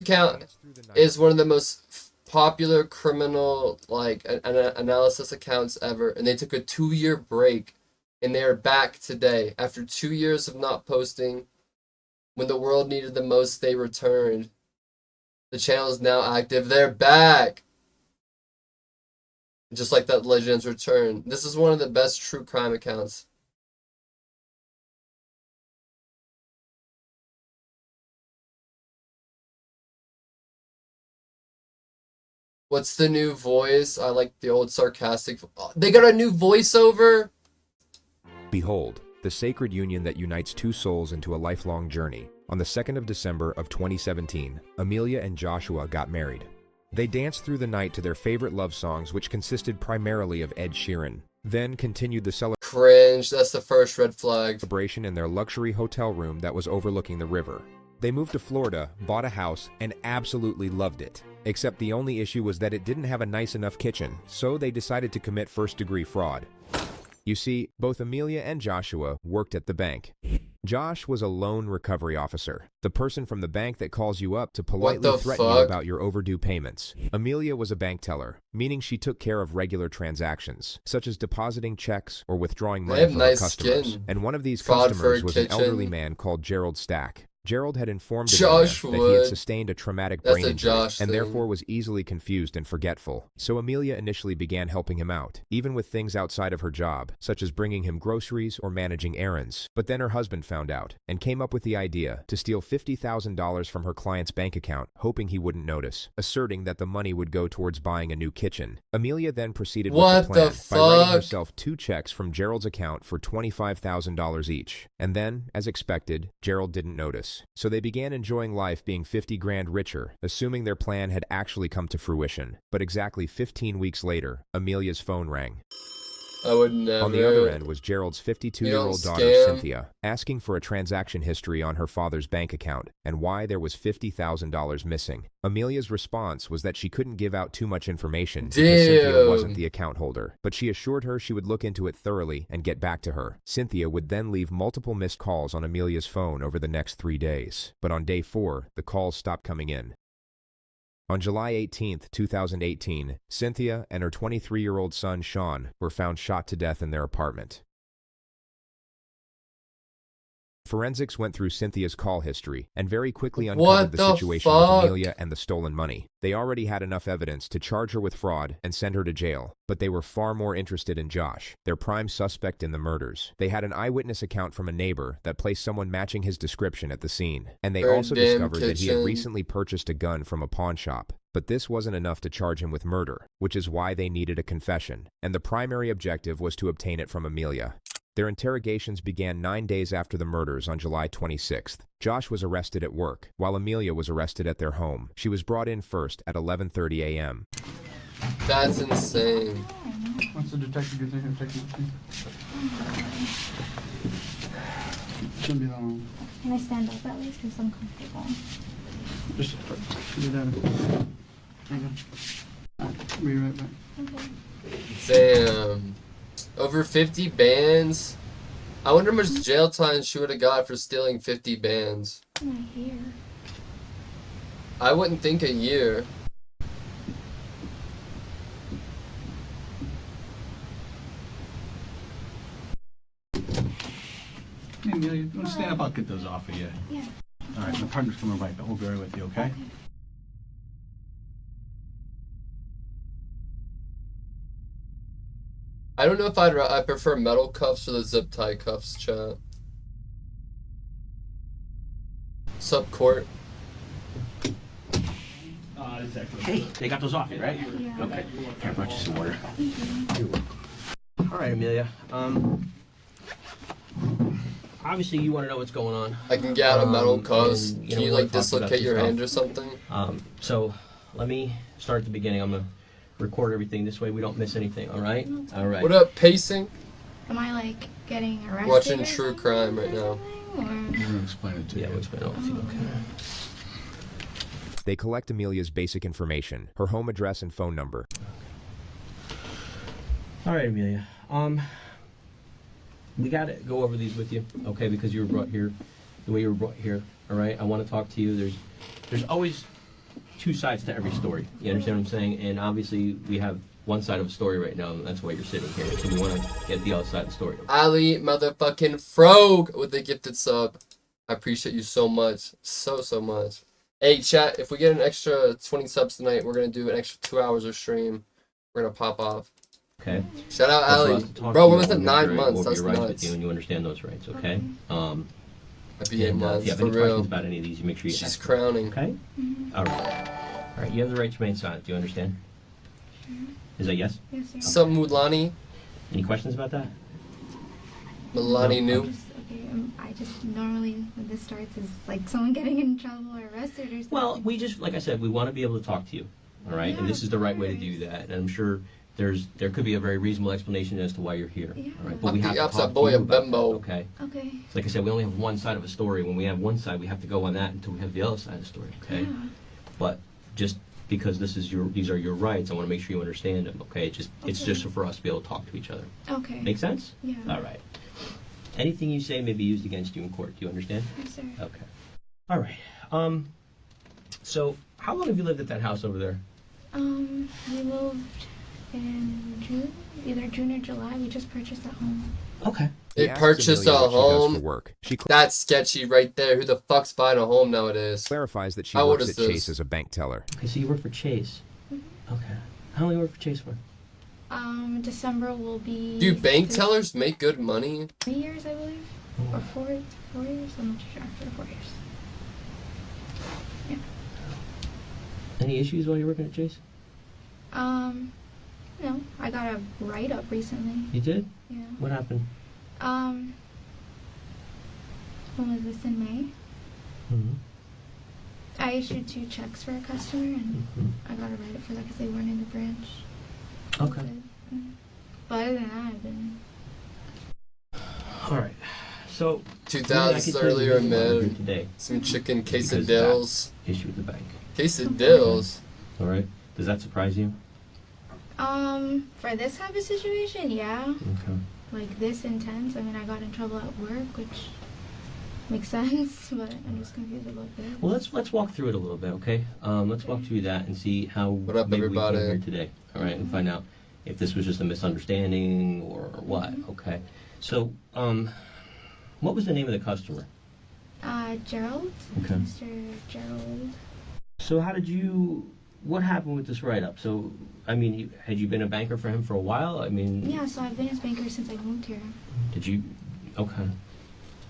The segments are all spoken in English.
account is one of the most popular criminal like analysis accounts ever, and they took a 2 year break, and they are back today after 2 years of not posting. When the world needed them most, they returned. The channel is now active. They're back, just like that Legends return. This is one of the best true crime accounts. What's the new voice? I like the old sarcastic. They got a new voiceover? Behold, the sacred union that unites two souls into a lifelong journey. On the 2nd of December of 2017, Amelia and Joshua got married. They danced through the night to their favorite love songs, which consisted primarily of Ed Sheeran, then continued the Cringe, that's the first red flag. celebration in their luxury hotel room that was overlooking the river. They moved to Florida, bought a house, and absolutely loved it. Except the only issue was that it didn't have a nice enough kitchen, so they decided to commit first-degree fraud. You see, both Amelia and Joshua worked at the bank. Josh was a loan recovery officer, the person from the bank that calls you up to politely threaten you about your overdue payments. Amelia was a bank teller, meaning she took care of regular transactions, such as depositing checks or withdrawing money from her customers. And one of these customers was an elderly man called Gerald Stack. Gerald had informed Amelia that he had sustained a traumatic brain injury and therefore was easily confused and forgetful. So Amelia initially began helping him out, even with things outside of her job, such as bringing him groceries or managing errands. But then her husband found out and came up with the idea to steal $50,000 from her client's bank account, hoping he wouldn't notice, asserting that the money would go towards buying a new kitchen. Amelia then proceeded with the plan by writing herself 2 checks from Gerald's account for $25,000 each. And then, as expected, Gerald didn't notice. So they began enjoying life being 50 grand richer, assuming their plan had actually come to fruition. But exactly 15 weeks later, Amelia's phone rang. I would never. On the other end was Gerald's 52-year-old daughter, Cynthia, asking for a transaction history on her father's bank account and why there was $50,000 missing. Amelia's response was that she couldn't give out too much information because Cynthia wasn't the account holder, but she assured her she would look into it thoroughly and get back to her. Cynthia would then leave multiple missed calls on Amelia's phone over the next 3 days. But on day 4, the calls stopped coming in. On July 18, 2018, Cynthia and her 23-year-old son, Sean, were found shot to death in their apartment. Forensics went through Cynthia's call history and very quickly uncovered the situation with Amelia and the stolen money. They already had enough evidence to charge her with fraud and send her to jail, but they were far more interested in Josh, their prime suspect in the murders. They had an eyewitness account from a neighbor that placed someone matching his description at the scene, and they also discovered that he had recently purchased a gun from a pawn shop. But this wasn't enough to charge him with murder, which is why they needed a confession, and the primary objective was to obtain it from Amelia. Their interrogations began 9 days after the murders on July 26th. Josh was arrested at work, while Amelia was arrested at their home. She was brought in first at 11:30 a.m. That's insane. Once the detective gets in here, take it. Shouldn't be that long. Can I stand up at least because I'm comfortable? Just do that. Hang on. I'll be right back. Okay. Damn. Over 50 bands? I wonder how much jail time she would have got for stealing 50 bands. Not here. I wouldn't think a year. Hey, Amelia, you want to stand up? I'll get those off of you. Yeah. All right, my partner's coming right back. We'll be right with you, okay? I don't know if I prefer metal cuffs or the zip tie cuffs, chat. Sup, Court? Hey, they got those off you, right? Yeah. Okay. Here, I brought you some water. Thank you. All right, Amelia. Obviously you want to know what's going on. I can get out of metal cuffs. And, Can you we're like talking about dislocate this your stuff. hand or something? So let me start at the beginning. I'm gonna record everything this way we don't miss anything. All right? All right. What up, pacing? Am I like getting arrested? Watching or true something crime right now. or- I'm going to explain it to you. Yeah, we'll explain it all to you. Okay. They collect Amelia's basic information, her home address and phone number. All right, Amelia. We gotta go over these with you, okay? Because you were brought here, the way you were brought here. All right. I want to talk to you. There's always two sides to every story. You understand what I'm saying? And obviously, we have one side of a story right now, and that's why you're sitting here. So we want to get the other side of the story. Ali motherfucking Frog with the gifted sub. I appreciate you so much. So much. Hey, chat, if we get an extra 20 subs tonight, we're going to do an extra 2 hours of stream. We're going to pop off. Okay. Shout out But for Ali. us to talk Bro, to we're you, I within wanna make 9 sure I go months. over That's your rights with nuts. you and you understand those rights, okay? Happy 8 If months, you have for any real. questions about any of these, you make sure you She's ask. crowning. Okay? All right. All right, you have the right to remain silent. Do you understand? Is that yes? Yes, sir. What's up, Mulani? Any questions about that? Milani No, new. I just normally when this starts is like someone getting in trouble or arrested or something. Well, we just, like I said, we want to be able to talk to you, all right? Yeah, And this is the right way to of do course. that. And I'm sure there could be a very reasonable explanation as to why you're here, Yeah. all right? But we Fuck have the to upside talk to boy you a about that, bimbo. okay? Okay. So like I said, we only have one side of a story. When we have one side, we have to go on that until we have the other side of the story, okay? Yeah. But just because these are your rights, I want to make sure you understand them, okay? It's Okay. just for us to be able to talk to each other. Okay. Make sense? Yeah. All right. Anything you say may be used against you in court. Do you understand? Yes, sir. Okay. All right. So how long have you lived at that house over there? We moved in June, either June or July. We just purchased that home. Okay. They He asks purchased a Amelia what she does for home. work. She That's sketchy right there. Who the fuck's buying a home nowadays? clarifies that she How old works is at this? Chase as a bank teller. Okay, so you work for Chase. Okay. How long you work for Chase for? December will be. Do bank 3 tellers make good money? 3 years, I believe, or 4 years. I'm not too sure. After 4 years. Any issues while you're working at Chase? No, I got a write up recently. You did? Yeah. What happened? When was this, in May? Mm-hmm. I issued 2 checks for a customer, and Mm-hmm. I got a write up for that because they weren't in the branch. Okay. But other than that, I've been. All right. So 2000s earlier in mid. today. Some chicken Because of quesadillas. Issue with the bank. Quesadillas. All right. Does that surprise you? For this type of situation, yeah. Okay. Like this intense. I mean, I got in trouble at work, which makes sense, but I'm just confused about this. Well, let's walk through it a little bit, okay? Let's walk through that and see how What up, maybe everybody? we came here today. All right, and find out if this was just a misunderstanding or what. Okay. So, what was the name of the customer? Gerald. Okay. Mr. Gerald. So, what happened with this write-up? So, I mean, had you been a banker for him for a while? I mean, Yeah, so I've been his banker since I moved here. did you? Okay.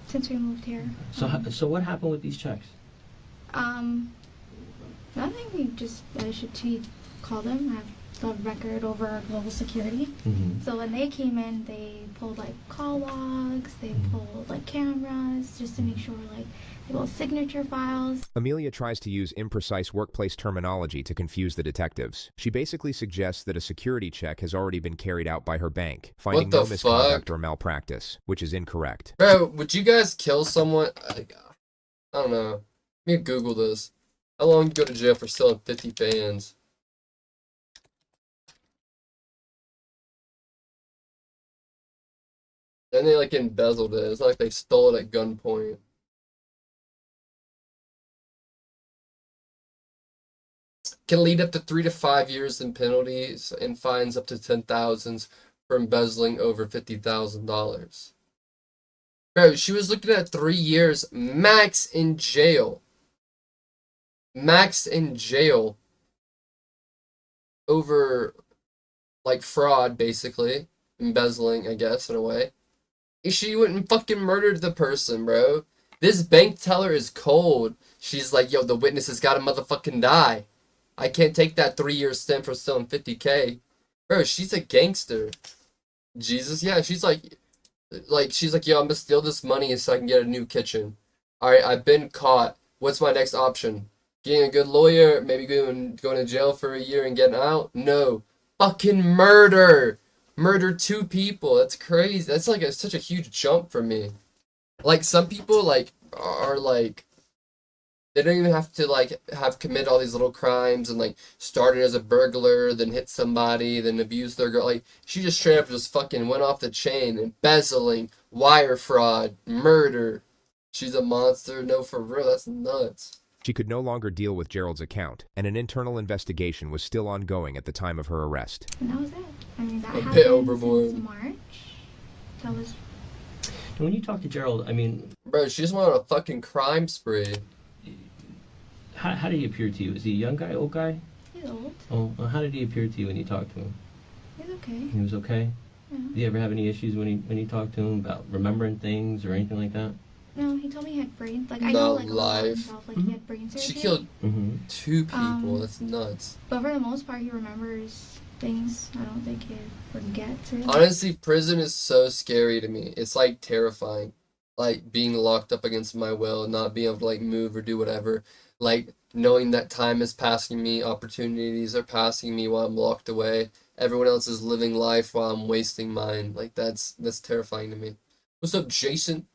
Since we moved here. So what happened with these checks? Nothing. He called him. I have the record over our global security. Mm-hmm. So when they came in, they pulled like call logs, they pulled like cameras, just to make sure like they pulled signature files. Amelia tries to use imprecise workplace terminology to confuse the detectives. She basically suggests that a security check has already been carried out by her bank, finding the no misconduct fuck? or malpractice, which is incorrect. Bro, would you guys kill someone? I don't know. Let me Google this. How long you go to jail for selling 50 fans? Then they like embezzled it. It's not like they stole it at gunpoint. Can lead up to 3 to 5 years in penalties and fines up to 10,000 for embezzling over $50,000. Bro, she was looking at 3 years max in jail. Max in jail over like fraud, basically. Embezzling, I guess, in a way. She went and fucking murdered the person, bro. This bank teller is cold. She's like, yo, the witness has gotta motherfucking die. I can't take that 3-year stint for selling 50K. Bro, she's a gangster. Jesus, yeah, she's like, yo, I'm gonna steal this money so I can get a new kitchen. Alright, I've been caught. What's my next option? Getting a good lawyer, maybe going to jail for a year and getting out? No. Fucking murder! Murder 2 people. That's crazy. That's like such a huge jump for me. Like, some people, like, are like, they don't even have to, like, have commit all these little crimes and, like, started as a burglar, then hit somebody, then abused their girl. Like, she just straight up just fucking went off the chain. Embezzling, wire fraud, murder. She's a monster. No, for real. That's nuts. She could no longer deal with Gerald's account, and an internal investigation was still ongoing at the time of her arrest. And that was it. I mean, that A bit happened overboard. since March. That was. When you talk to Gerald, I mean, Bro, she just went on a fucking crime spree. how did he appear to you? Is he a young guy, old guy? He's old. Oh, well, how did he appear to you when you talked to him? He's okay. He was okay? Yeah. Did you ever have any issues when you talked to him about remembering things or anything like that? No, he told me he had brain. Like I No know, like a lot about life. himself. Like he had brain surgery. She killed Mm-hmm. 2 people. Um, That's nuts. But for the most part, he remembers things. I don't think he forgets. Really. Honestly, prison is so scary to me. It's like terrifying. Like being locked up against my will, not being able to like move or do whatever. Like knowing that time is passing me, opportunities are passing me while I'm locked away. Everyone else is living life while I'm wasting mine. Like that's terrifying to me. What's up, Jason?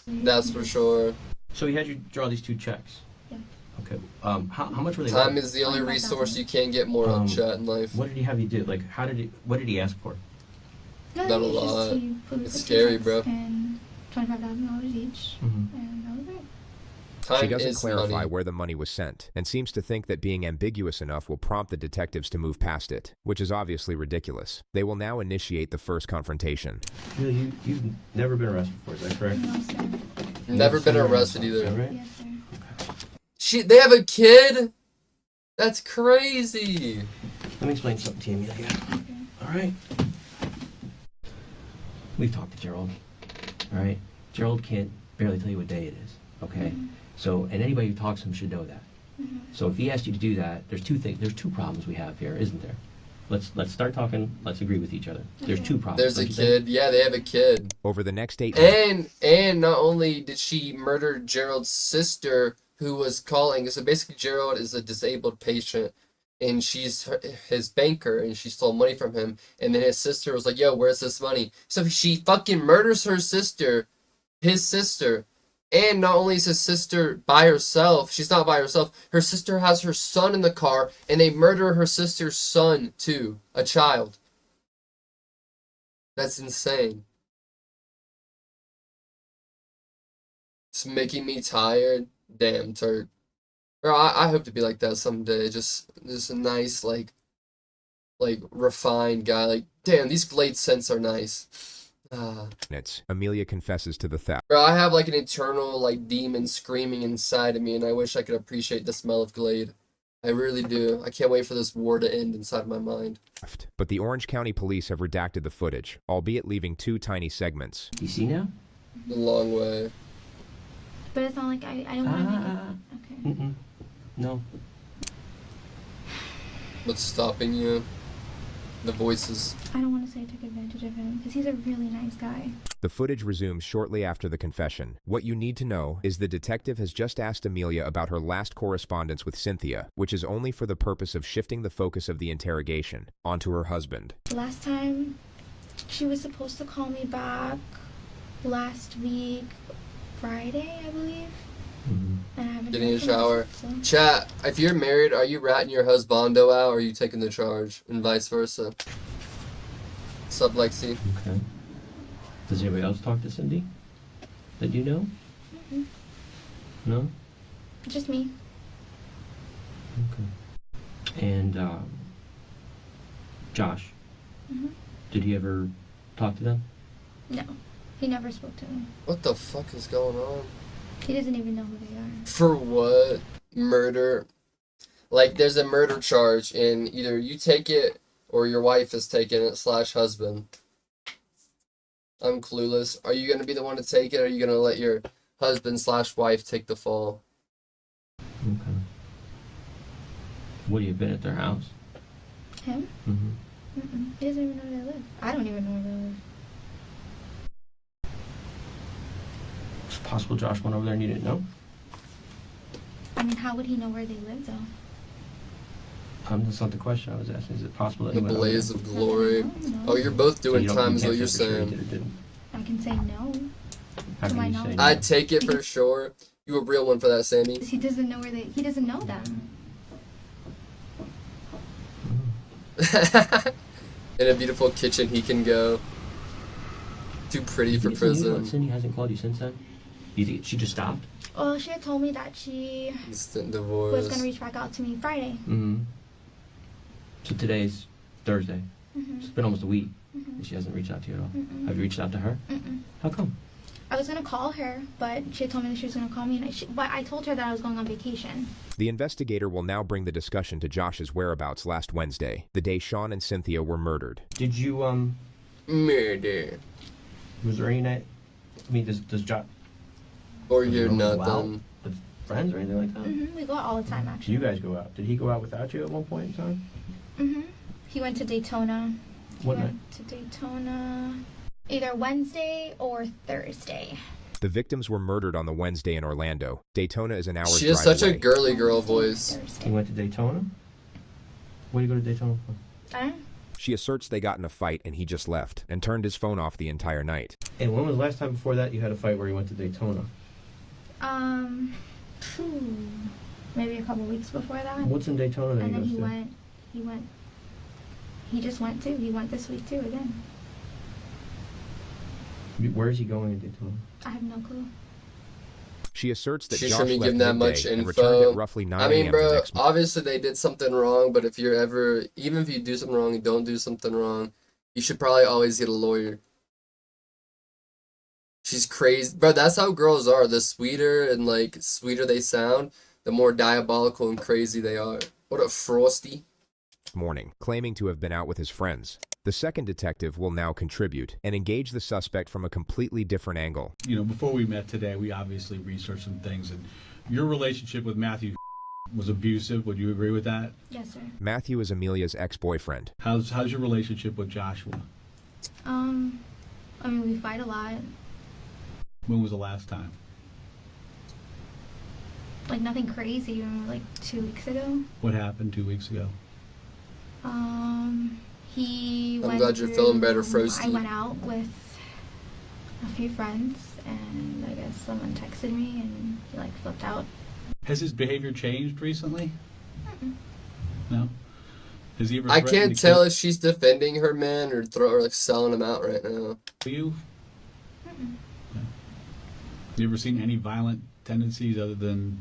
That's for sure. So he had you draw these 2 checks? Yeah. Okay. How much were they Time worth? is the only 25,000. resource you can't get more on Um, chat in life. What did he have you do? Like, what did he ask for? No, Not a he was just- lot. he put It's the scary, checks bro. And $25,000 each, Mm-hmm. and that was it. Time She doesn't is clarify money. where the money was sent, and seems to think that being ambiguous enough will prompt the detectives to move past it, which is obviously ridiculous. They will now initiate the first confrontation. You've never been arrested before, is that correct? No, sir. Never been Yes, sir. arrested Is that either. right? Yes, sir. They have a kid? That's crazy. Let me explain something to you, Amelia. Okay. All right. We've talked to Gerald. All right. Gerald can't barely tell you what day it is. Okay. Mhm. So, and anybody who talks to him should know that. Mhm. So, if he asked you to do that, there's 2 things. There's 2 problems we have here, isn't there? Let's start talking. Let's agree with each other. There's Okay. 2 problems. There's a don't you think? kid. Yeah, they have a kid. Over the next 8 months, And not only did she murder Gerald's sister, who was calling. So basically, Gerald is a disabled patient, and she's his banker, and she stole money from him. And then his sister was like, "Yo, where's this money?" So she fucking murders her sister, his sister. And not only is his sister by herself, she's not by herself. Her sister has her son in the car, and they murder her sister's son too, a child. That's insane. It's making me tired. Damn, Turk. Bro, I hope to be like that someday. Just a nice, like refined guy. Like, damn, these Glade scents are nice. Ah. Amelia confesses to the theft. Bro, I have like an internal like demon screaming inside of me, and I wish I could appreciate the smell of Glade. I really do. I can't wait for this war to end inside my mind. But the Orange County Police have redacted the footage, albeit leaving 2 tiny segments. You see now? A long way. But it's not like I don't want to make it. Okay. Mm-mm. No. What's stopping you? The voices. I don't want to say I took advantage of him because he's a really nice guy. The footage resumes shortly after the confession. What you need to know is the detective has just asked Amelia about her last correspondence with Cynthia, which is only for the purpose of shifting the focus of the interrogation onto her husband. Last time, she was supposed to call me back last week, Friday, I believe. Mm-hmm. And I haven't Getting a heard from her shower. since, Chat, if you're married, are you ratting your husbando out or are you taking the charge? And vice versa. Sup, Lexi? Okay. Does anybody else talk to Cindy? That you know? Mhm. No? Just me. Okay. And Josh, Hmm. did he ever talk to them? No, he never spoke to me. What the fuck is going on? He doesn't even know who they are. For what? Murder? Like, there's a murder charge, and either you take it or your wife is taking it / husband. I'm clueless. Are you gonna be the one to take it, or are you gonna let your husband / wife take the fall? Okay. What, have you been at their house? Him? Mm-hmm. Mm-mm. He doesn't even know where they live. I don't even know where they live. It's possible Josh went over there and you didn't know? I mean, how would he know where they live, though? That's not the question I was asking. Is it possible that The he went over blaze there? of glory. No. Oh, you're both So doing you don't- time, you is can't what you're say for sure he saying. did or didn't. I can say no. How To can my you say knowledge. no? I'd take it for sure. You a real one for that, Sammy. He doesn't know where they. He doesn't know them. In a beautiful kitchen he can go. Too pretty for Cindy, prison. Cindy hasn't called you since then? You think she just stopped? Well, she had told me that she Instant was divorce. gonna reach back out to me Friday. Mm-hmm. So today's Thursday. It's been almost a week, and she hasn't reached out to you at all. Have you reached out to her? How come? I was gonna call her, but she had told me that she was gonna call me, but I told her that I was going on vacation. The investigator will now bring the discussion to Josh's whereabouts last Wednesday, the day Sean and Cynthia were murdered. Did you, Murder. was there any night, I mean, does Josh... Or you're not go out done. with friends or anything like that? We go out all the time, actually. You guys go out. Did he go out without you at one point in time? He went to Daytona. What night? Went to Daytona either Wednesday or Thursday. The victims were murdered on the Wednesday in Orlando. Daytona is an hour's She has drive such away. a girly girl voice. He went to Daytona? What did you go to Daytona for? I don't know. She asserts they got in a fight and he just left and turned his phone off the entire night. And when was the last time before that you had a fight where you went to Daytona? Maybe a couple weeks before that. What's in Daytona that And then goes he to? went too. He went this week too again. Where is he going in Daytona? I have no clue. She asserts that She Josh shouldn't be left giving that midday much and info. returned at roughly 9 I mean, a.m. the bro, next morning. obviously they did something wrong, but if you're ever, even if you do something wrong and don't do something wrong, you should probably always get a lawyer. She's crazy. Bro, that's how girls are. The sweeter and, like, sweeter they sound, the more diabolical and crazy they are. What a frosty. Morning, claiming to have been out with his friends. The second detective will now contribute and engage the suspect from a completely different angle. You know, before we met today, we obviously researched some things, and your relationship with Matthew was abusive. Would you agree with that? Yes, sir. Matthew is Amelia's ex-boyfriend. How's your relationship with Joshua? I mean, we fight a lot. When was the last time? Like, nothing crazy. Like 2 weeks ago. What happened 2 weeks ago? He I'm went glad you're through- feeling better, Frosty. I went out with a few friends, and I guess someone texted me, and he, like, flipped out. Has his behavior changed recently? No? Has he ever I threatened can't to tell if she's defending her man or like selling him out right now. kill you? You ever seen any violent tendencies other than...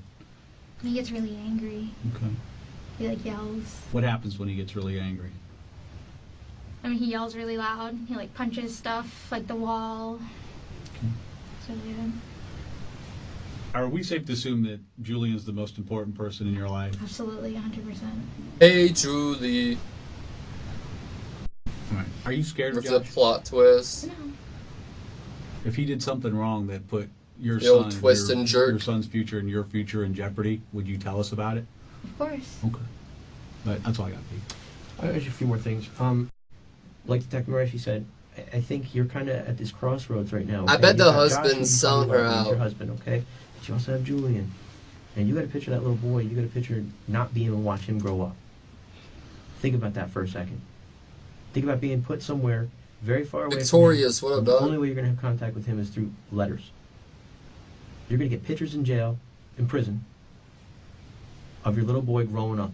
He gets really angry. Okay. He, like, yells. What happens when he gets really angry? I mean, he yells really loud. He, like, punches stuff, like the wall. So, yeah. Are we safe to assume that Julian's the most important person in your life? Absolutely, 100%. Hey, Julie. All right. Are you scared of With the Josh? plot twist. No. If he did something wrong that put your The old son, twist and jerk. your son's future and your future in jeopardy, would you tell us about it? Of course. Okay. But that's all I got, Pete. I got a few more things. Like Detective Murray said, I think you're kind of at this crossroads right now. I okay? bet You the got Josh, husband's who you selling talking her about, he's your out. husband, okay? But you also have Julian. And you got to picture that little boy. You got to picture not being able to watch him grow up. Think about that for a second. Think about being put somewhere very far away Victorious, from what him. up, The dog? only way you're going to have contact with him is through letters. You're going to get pictures in jail, in prison, of your little boy growing up.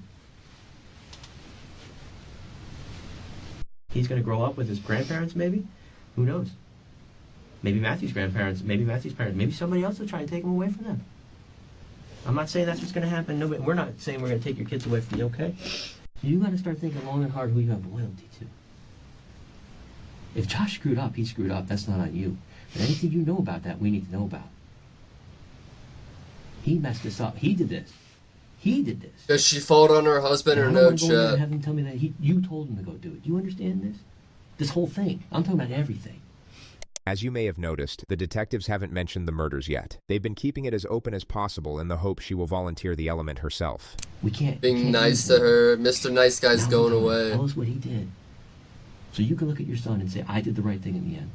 He's going to grow up with his grandparents, maybe? Who knows? Maybe Matthew's grandparents, maybe Matthew's parents, maybe somebody else will try and take him away from them. I'm not saying that's what's going to happen. Nobody, we're not saying we're going to take your kids away from you, okay? You got to start thinking long and hard who you have loyalty to. If Josh screwed up, he screwed up. That's not on you. But anything you know about that, we need to know about. He messed this up. He did this. He did this. Does she fault on her husband or And I no, don't want to go in there and Chet? have him tell me that you told him to go do it. Do you understand this? This whole thing. I'm talking about everything. As you may have noticed, the detectives haven't mentioned the murders yet. They've been keeping it as open as possible in the hope she will volunteer the element herself. We can't. Being nice to her. Mr. Nice Guy's Now going tell away. Tell us what he did. So you can look at your son and say, I did the right thing in the end.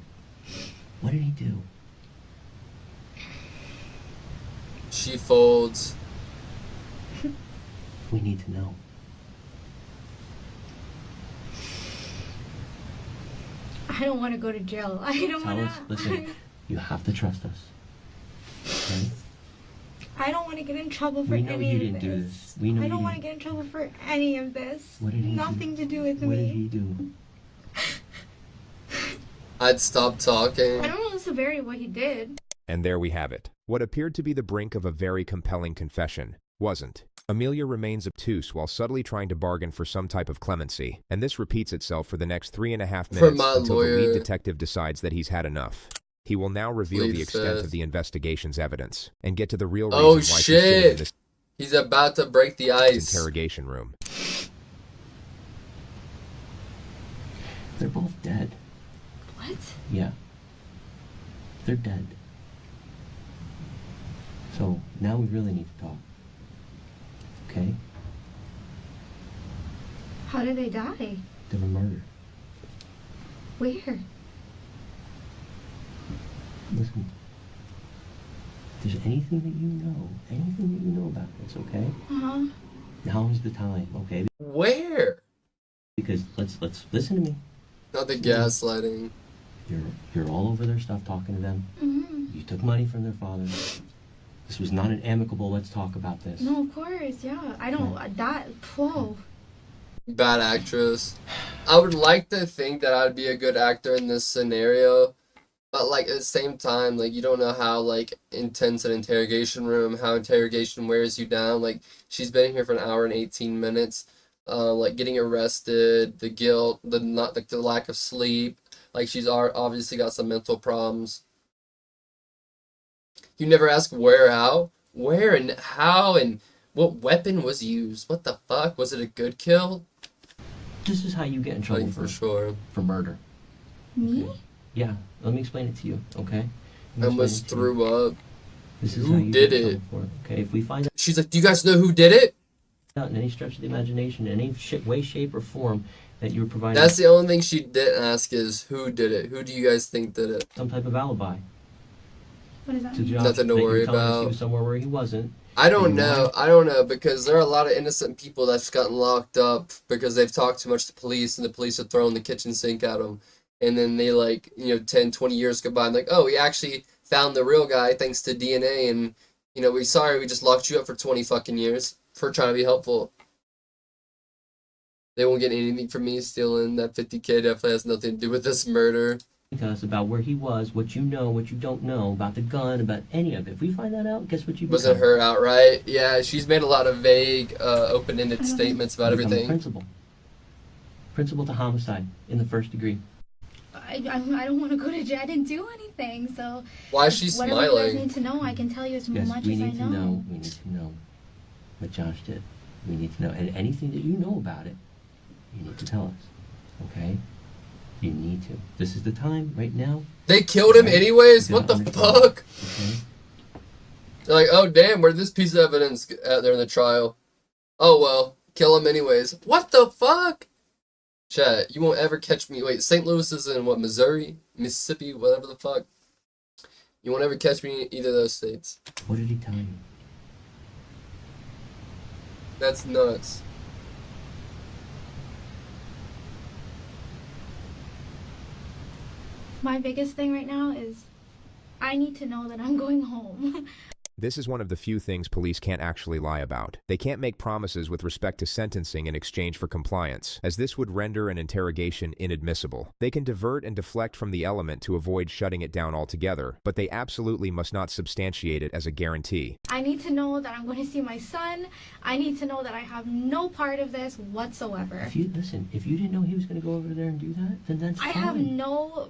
What did he do? She folds. We need to know. I don't want to go to jail. I don't Tell want us. Listen, you have to trust us. Okay? I don't want to get in trouble for We know any you of didn't this. do this. We know I you don't want to didn't. get in trouble for any of this. What did he do? Nothing to do with What me. did he do? I'd stop talking. I don't know the severity of what he did. And there we have it. What appeared to be the brink of a very compelling confession wasn't. Amelia remains obtuse while subtly trying to bargain for some type of clemency, and this repeats itself for the next 3.5 For minutes my until the lead lawyer. detective decides that he's had enough. He will now reveal Plead the extent fifth. of the investigation's evidence and get to the real reason Oh why she's sitting in shit! this He's about to break the ice. interrogation room. They're both dead. What? Yeah. They're dead. So now we really need to talk. Okay? How did they die? They were murdered. Where? Listen. If there's anything that you know about this, okay? Uh-huh. Now is the time, okay? Where? Because let's listen to me. Not the gaslighting. You're all over their stuff talking to them. Mm-hmm. You took money from their father. This was not an amicable let's talk about this. No, of course, yeah. I don't, that, whoa. Bad actress. I would like to think that I'd be a good actor in this scenario, but like at the same time, like you don't know how like intense an interrogation room, how interrogation wears you down. Like she's been here for an hour and 18 minutes. Like getting arrested, the guilt, the not like the lack of sleep. Like she's obviously got some mental problems. You never ask where and how and what weapon was used. What the fuck? Was it a good kill? This is how you get in trouble Like for sure. for murder. Me? Yeah, let me explain it to you, okay? I almost threw up. This is Who how you did get in it? trouble for okay? If we find She's like, do you guys know who did it? out in any stretch of the imagination, in any way, shape, or form that you were providing That's the only thing she didn't ask is who did it? Who do you guys think did it? some type of alibi What does that to mean? Josh, Nothing to that you were worry telling us he about. was somewhere where he wasn't. I don't You know. what? I don't know because there are a lot of innocent people that's gotten locked up because they've talked too much to police and the police are throwing the kitchen sink at them. And then they 10, 20 years go by and like, oh, we actually found the real guy thanks to DNA and, we just locked you up for 20 fucking years for trying to be helpful. They won't get anything from me stealing that 50K definitely has nothing to do with this murder. To us about where he was, what you know, what you don't know about the gun, about any of it. If we find that out, guess what you Wasn't become? her outright? Yeah, she's made a lot of vague, open-ended I don't statements about You become a everything. Principal to homicide in the first degree. I don't want to go to jail. I didn't do anything, so Why is she whatever you guys smiling? need to know, I can tell you as Yes, much we as I need to know. know. We need to know what Josh did. We need to know, and anything that you know about it, you need to tell us. Okay? You need to. This is the time right now. They killed him Right? anyways? You What the gotta understand. fuck? Okay? They're like, oh damn, where'd this piece of evidence out there in the trial? Oh well, kill him anyways. What the fuck? Chat, you won't ever catch me. Wait, St. Louis is in what, Missouri? Mississippi? Whatever the fuck. You won't ever catch me in either of those states. What did he tell you? That's nuts. My biggest thing right now is I need to know that I'm going home. This is one of the few things police can't actually lie about. They can't make promises with respect to sentencing in exchange for compliance, as this would render an interrogation inadmissible. They can divert and deflect from the element to avoid shutting it down altogether, but they absolutely must not substantiate it as a guarantee. I need to know that I'm going to see my son. I need to know that I have no part of this whatsoever. If you didn't know he was going to go over there and do that, then that's I fine. have no...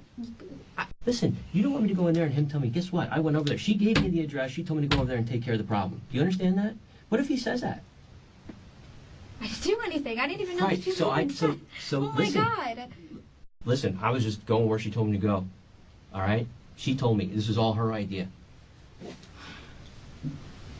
Listen, you don't want me to go in there and him tell me, guess what? I went over there. She gave me the address. She told me to go over there and take care of the problem. Do you understand that? What if he says that? I didn't do anything. I didn't even know Right, these so people I- had so- sex. so Oh my listen. god. Listen, I was just going where she told me to go. All right? She told me this is all her idea.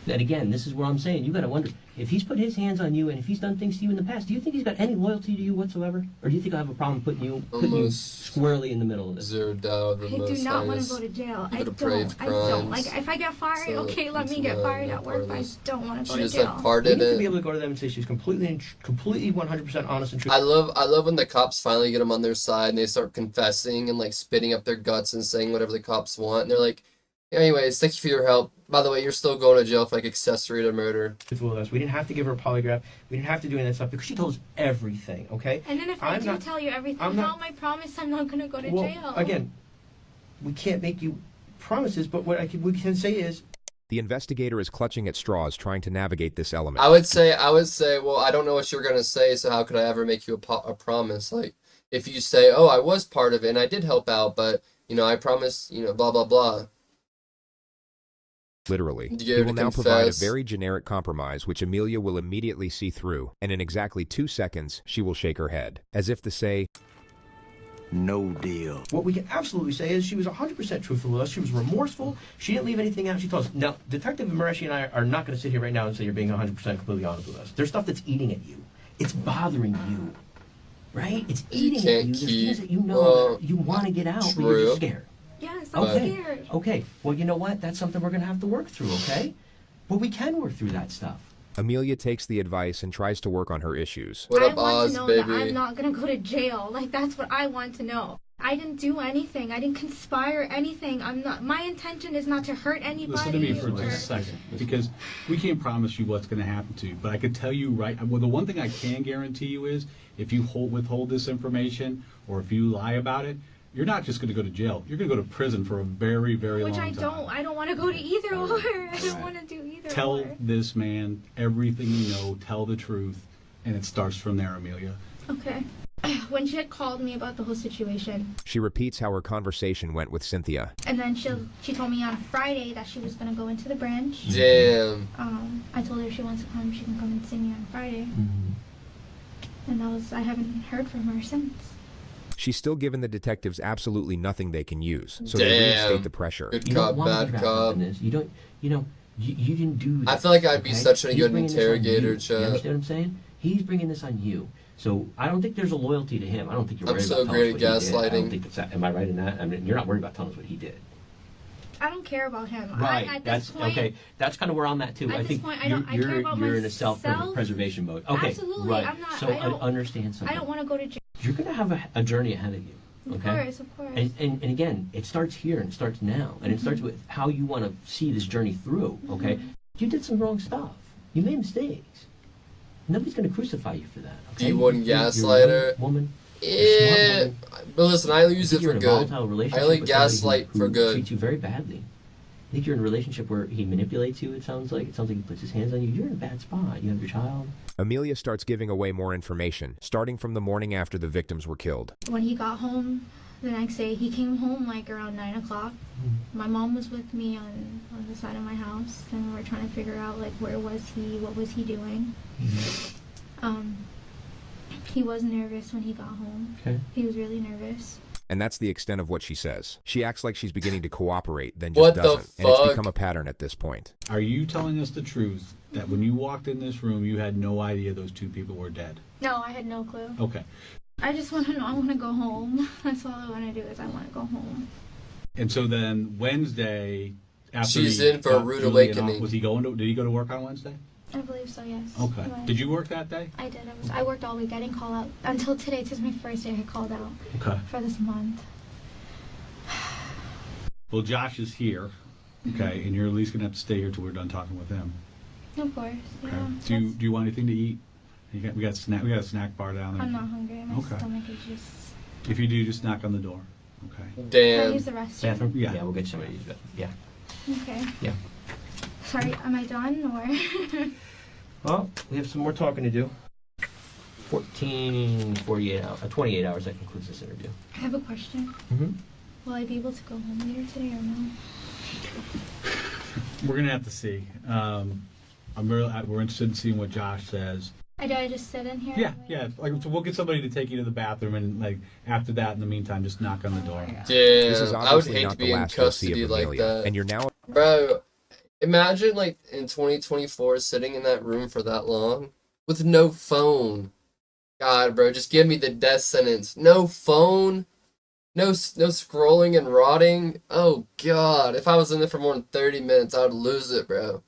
And again, this is where I'm saying, you got to wonder, if he's put his hands on you and if he's done things to you in the past, do you think he's got any loyalty to you whatsoever? Or do you think I have a problem putting you Almost squarely in the middle of this? zero doubt. The I do most not want to heinous go to jail. I depraved don't. I don't. crimes. Like, if I get fired, So, okay, let me it's get not fired a at part work, of but I this. don't want to She go to just like jail. We pardoned need to be it. able to go to them and say she's completely 100% honest and true. I love when the cops finally get them on their side and they start confessing and like spitting up their guts and saying whatever the cops want. And they're like, anyways, thank you for your help. By the way, you're still going to jail for like accessory to murder. With us. We didn't have to give her a polygraph. We didn't have to do any of that stuff because she told us everything, okay? And then if I I'm do not- tell you everything, I'm not- how am I promise I'm not going to go to Well, jail? again, we can't make you promises, but what we can say is, The investigator is clutching at straws trying to navigate this element. I would say, well, I don't know what you're gonna say, so how could I ever make you a promise? Like, if you say, oh, I was part of it and I did help out, but, you know, I promise, you know, blah, blah, blah. Literally. You He will now provide a confess. very generic compromise which Amelia will immediately see through, and in exactly 2 seconds, she will shake her head, as if to say, no deal. what we can absolutely say is she was 100% truthful with us. She was remorseful. She didn't leave anything out. She told us. Now, Detective Mareshi and I are not going to sit here right now and say you're being 100% completely honest with us. There's stuff that's eating at you. It's bothering you. Right? It's eating at can't you. There's keep- things that you know well, you want to get out, but true. you're just scared. Yes, I'm Okay. scared. Okay. Well, you know what? That's something we're going to have to work through, okay? But we can work through that stuff. Amelia takes the advice and tries to work on her issues. What I up, want Oz, to know baby? that I'm not gonna go to jail. Like, that's what I want to know. I didn't do anything. I didn't conspire anything. I'm not. My intention is not to hurt anybody. Listen to me for or- just a second, because we can't promise you what's going to happen to you. But I can tell you well, the one thing I can guarantee you is if you withhold this information or if you lie about it, you're not just going to go to jail. You're going to go to prison for a very, very Which long I time. don't. I don't want to go to either or. I don't want to do either Tell or. this man everything you know. Tell the truth, and it starts from there, Amelia. Okay. When she had called me about the whole situation, She repeats how her conversation went with Cynthia. and then she told me on Friday that she was gonna go into the branch. Damn. I told her if she wants to come, she can come and see me on Friday. And I haven't heard from her since. She's still given the detectives absolutely nothing they can use, so they Damn. reinstate the pressure. Good You cop, don't want to bad be wrapped up cop. in this. You don't. You know. You didn't do this. I feel like I'd be okay? such a He's good bringing this on interrogator, you. Chad. You understand what I'm saying? He's bringing this on you. So I don't think there's a loyalty to him. I don't think you're I'm worried so about telling great at us what he did. I don't gaslighting. think that's that. Am I right in that? I mean, you're not worried about telling us what he did. I don't care about him. Right. At That's this point, okay. That's kind of where I'm at too. At I this think point, I don't- I you're care about you're in a myself. self-preservation mode. Okay. Absolutely, Right. I'm not- So I don't- understand something. I don't want to go to jail. You're gonna have a journey ahead of you. Okay. Of course. And again, it starts here and it starts now. And it starts with how you want to see this journey through, okay? You did some wrong stuff. You made mistakes. Nobody's going to crucify you for that, okay? D1 You're a gaslighter. young woman. Yeah. woman. But listen, I use I it think you're for in a good. volatile I relationship only with somebody gaslight who for good. treats you very badly. I think you're in a relationship where he manipulates you, it sounds like. It sounds like he puts his hands on you. You're in a bad spot. You have your child. Amelia starts giving away more information, starting from the morning after the victims were killed. When he got home the next day, he came home like around 9 o'clock. My mom was with me on the side of my house, and we were trying to figure out like where was he, what was he doing. He was nervous when he got home. Okay. He was really nervous. And that's the extent of what she says. She acts like she's beginning to cooperate, then just What the doesn't. And it's fuck? become a pattern at this point. Are you telling us the truth that when you walked in this room, you had no idea those two people were dead? No, I had no clue. Okay. I just want to know. I want to go home. That's all I want to do is I want to go home. And so then Wednesday, after She's he in for a got rude Julian off, awakening. was he going to? Did he go to work on Wednesday? I believe so. Yes. Okay. He was. Did you work that day? I did. I worked all week. I didn't call out until today. Today's my first day. I called out Okay. for this month. Well, Josh is here. Okay, and you're at least gonna have to stay here till we're done talking with him. Of course. Okay. Yeah. Do you want anything to eat? We got a snack bar down there. I'm not hungry. My Okay. stomach is just. If you do, just knock on the door. Okay. Can I Damn. use the restroom? Bathroom? Yeah. Yeah, we'll get somebody to use that. Yeah. Okay. Yeah. Sorry, am I done or? Well, we have some more talking to do. 48 hours, 28 hours, that concludes this interview. I have a question. Mm-hmm. Will I be able to go home later today or no? We're gonna have to see. We're interested in seeing what Josh says. Do I just sit in here? Yeah. Like, so we'll get somebody to take you to the bathroom, and like after that, in the meantime, just knock on the door. This is Damn. I would obviously hate to not be the in last you'll see custody of like Amelia. that. And you're now Bro, imagine like in 2024 sitting in that room for that long with no phone. God, bro, just give me the death sentence. No phone, no scrolling and rotting. Oh God, if I was in there for more than 30 minutes, I would lose it, bro.